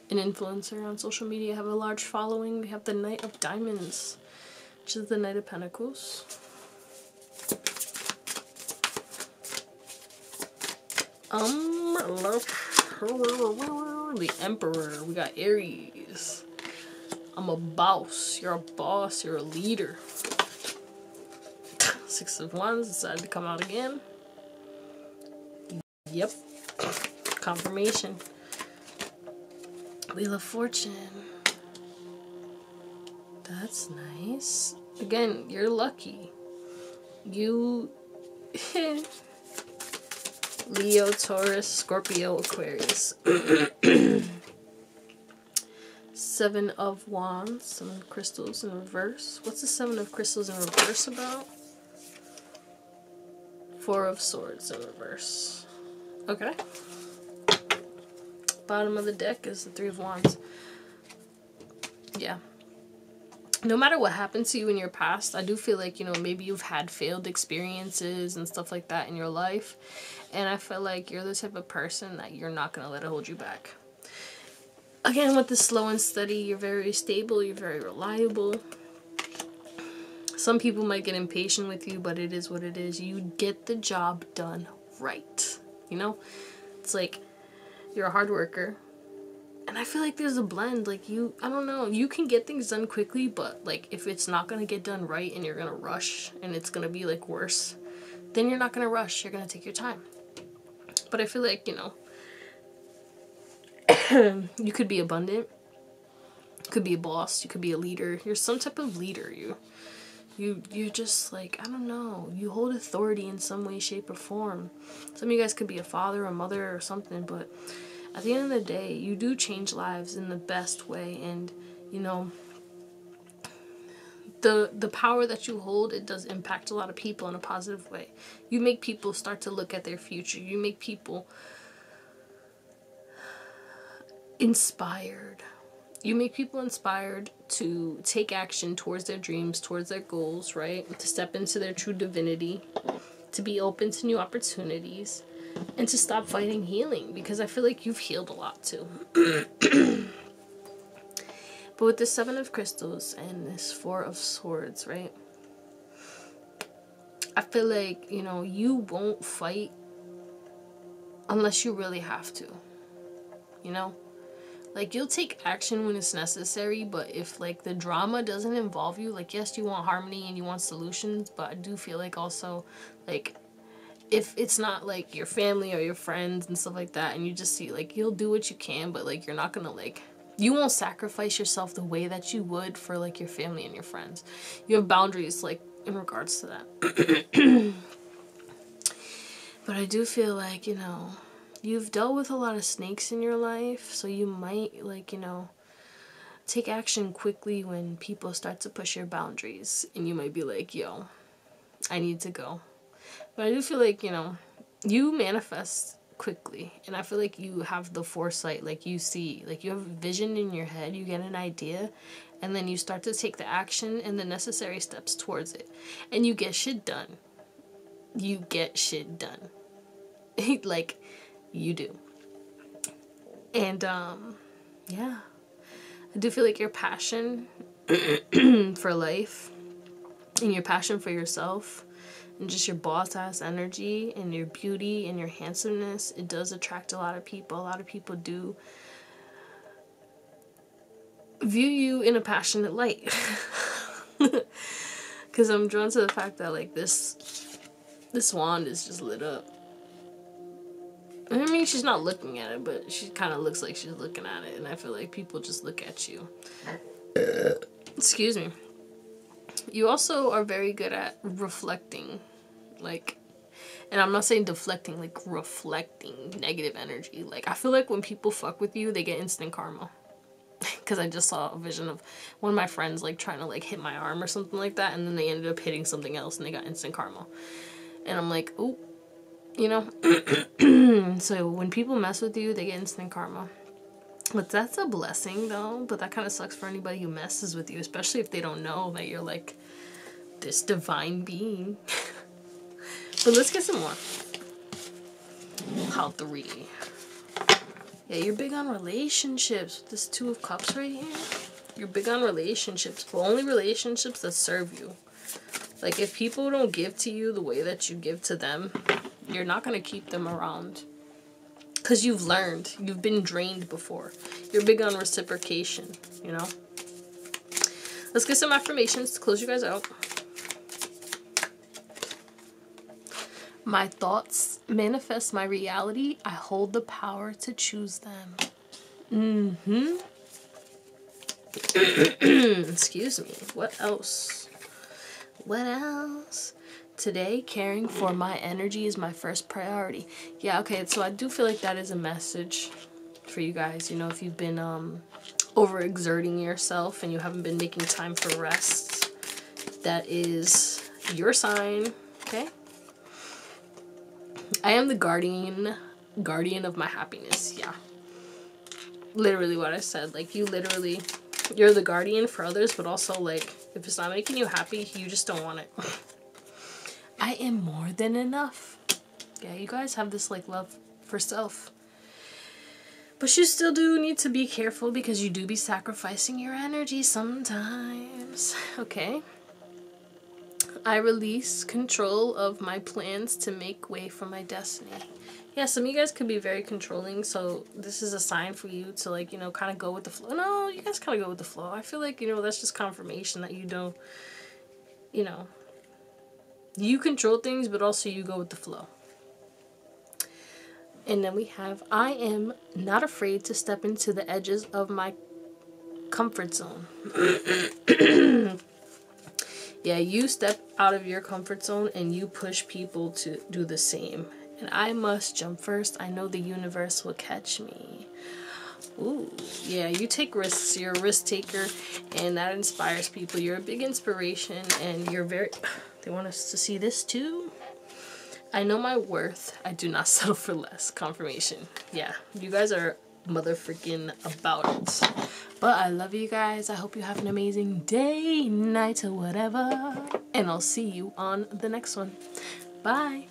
influencer on social media, have a large following. We have the Knight of Diamonds, which is the Knight of Pentacles. The Emperor. We got Aries. I'm a boss. You're a boss. You're a leader. Six of Wands decided to come out again. Yep. Confirmation. Wheel of Fortune. That's nice. Again, you're lucky. You... Leo, Taurus, Scorpio, Aquarius. Seven of Wands, Seven of Crystals in reverse. What's the Seven of Crystals in reverse about? Four of Swords in reverse. Okay. Bottom of the deck is the Three of Wands. Yeah. No matter what happened to you in your past, I do feel like, you know, maybe you've had failed experiences and stuff like that in your life. And I feel like you're the type of person that you're not going to let it hold you back. Again, with the slow and steady, you're very stable, you're very reliable. Some people might get impatient with you, but it is what it is. You get the job done right. You know? It's like, you're a hard worker. And I feel like there's a blend. Like, I don't know. You can get things done quickly, but, like, if it's not going to get done right and you're going to rush and it's going to be, like, worse, then you're not going to rush. You're going to take your time. But I feel like, you know, you could be abundant. You could be a boss. You could be a leader. You're some type of leader. You're just, like, I don't know. You hold authority in some way, shape, or form. Some of you guys could be a father, a mother, or something, but at the end of the day, you do change lives in the best way. And, you know, the power that you hold, it does impact a lot of people in a positive way. You make people start to look at their future. You make people inspired. You make people inspired to take action towards their dreams, towards their goals, right? To step into their true divinity, to be open to new opportunities, and to stop fighting healing, because I feel like you've healed a lot too. But with the Seven of Crystals and this Four of Swords, right? I feel like, you know, you won't fight unless you really have to, you know? Like, you'll take action when it's necessary, but if, like, the drama doesn't involve you, like, yes, you want harmony and you want solutions, but I do feel like also, like, if it's not, like, your family or your friends and stuff like that, and you just see, like, you'll do what you can, but, like, you're not gonna, like, you won't sacrifice yourself the way that you would for, like, your family and your friends. You have boundaries, like, in regards to that. But I do feel like, you know, you've dealt with a lot of snakes in your life, so you might, like, you know, take action quickly when people start to push your boundaries, and you might be like, yo, I need to go. But I do feel like, you know, you manifest quickly. And I feel like you have the foresight, like you see, like you have vision in your head, you get an idea, and then you start to take the action and the necessary steps towards it. And you get shit done. You get shit done. Like, you do. And, yeah. I do feel like your passion for life and your passion for yourself and just your boss-ass energy and your beauty and your handsomeness, it does attract a lot of people. A lot of people do view you in a passionate light. Because I'm drawn to the fact that, like, this wand is just lit up. I mean, she's not looking at it, but she kind of looks like she's looking at it. And I feel like people just look at you. Excuse me. You also are very good at reflecting, like, and I'm not saying deflecting, like reflecting negative energy. Like, I feel like when people fuck with you, they get instant karma. Because I just saw a vision of one of my friends, like, trying to, like, hit my arm or something like that, and then they ended up hitting something else, and they got instant karma. And I'm like, oh, you know? So when people mess with you, they get instant karma. But that's a blessing, though. But that kind of sucks for anybody who messes with you, especially if they don't know that you're, like, this divine being. But let's get some more. How 3. Yeah, you're big on relationships. With this 2 of Cups right here. You're big on relationships, but only relationships that serve you. Like, if people don't give to you the way that you give to them, you're not going to keep them around. Because you've learned. You've been drained before. You're big on reciprocation, you know? Let's get some affirmations to close you guys out. My thoughts manifest my reality. I hold the power to choose them. Excuse me. What else? What else? Today, caring for my energy is my first priority. Yeah, okay, so I do feel like that is a message for you guys. You know, if you've been overexerting yourself and you haven't been making time for rest, that is your sign, okay? I am the guardian of my happiness. Yeah. Literally what I said. Like, you're the guardian for others, but also, like, if it's not making you happy, you just don't want it. I am more than enough. Yeah, you guys have this, like, love for self. But you still do need to be careful because you do be sacrificing your energy sometimes. Okay. I release control of my plans to make way for my destiny. Yeah, some of you guys could be very controlling, so this is a sign for you to, like, you know, kind of go with the flow. No, you guys kind of go with the flow. I feel like, you know, that's just confirmation that you don't, you know, you control things, but also you go with the flow. And then we have, I am not afraid to step into the edges of my comfort zone. Yeah, you step out of your comfort zone and you push people to do the same. And I must jump first. I know the universe will catch me. Ooh, yeah, you take risks. You're a risk taker, and that inspires people. You're a big inspiration, and you're very... They want us to see this too. I know my worth. I do not settle for less. Confirmation. Yeah, you guys are motherfucking about it. But I love you guys. I hope you have an amazing day, night, or whatever. And I'll see you on the next one. Bye.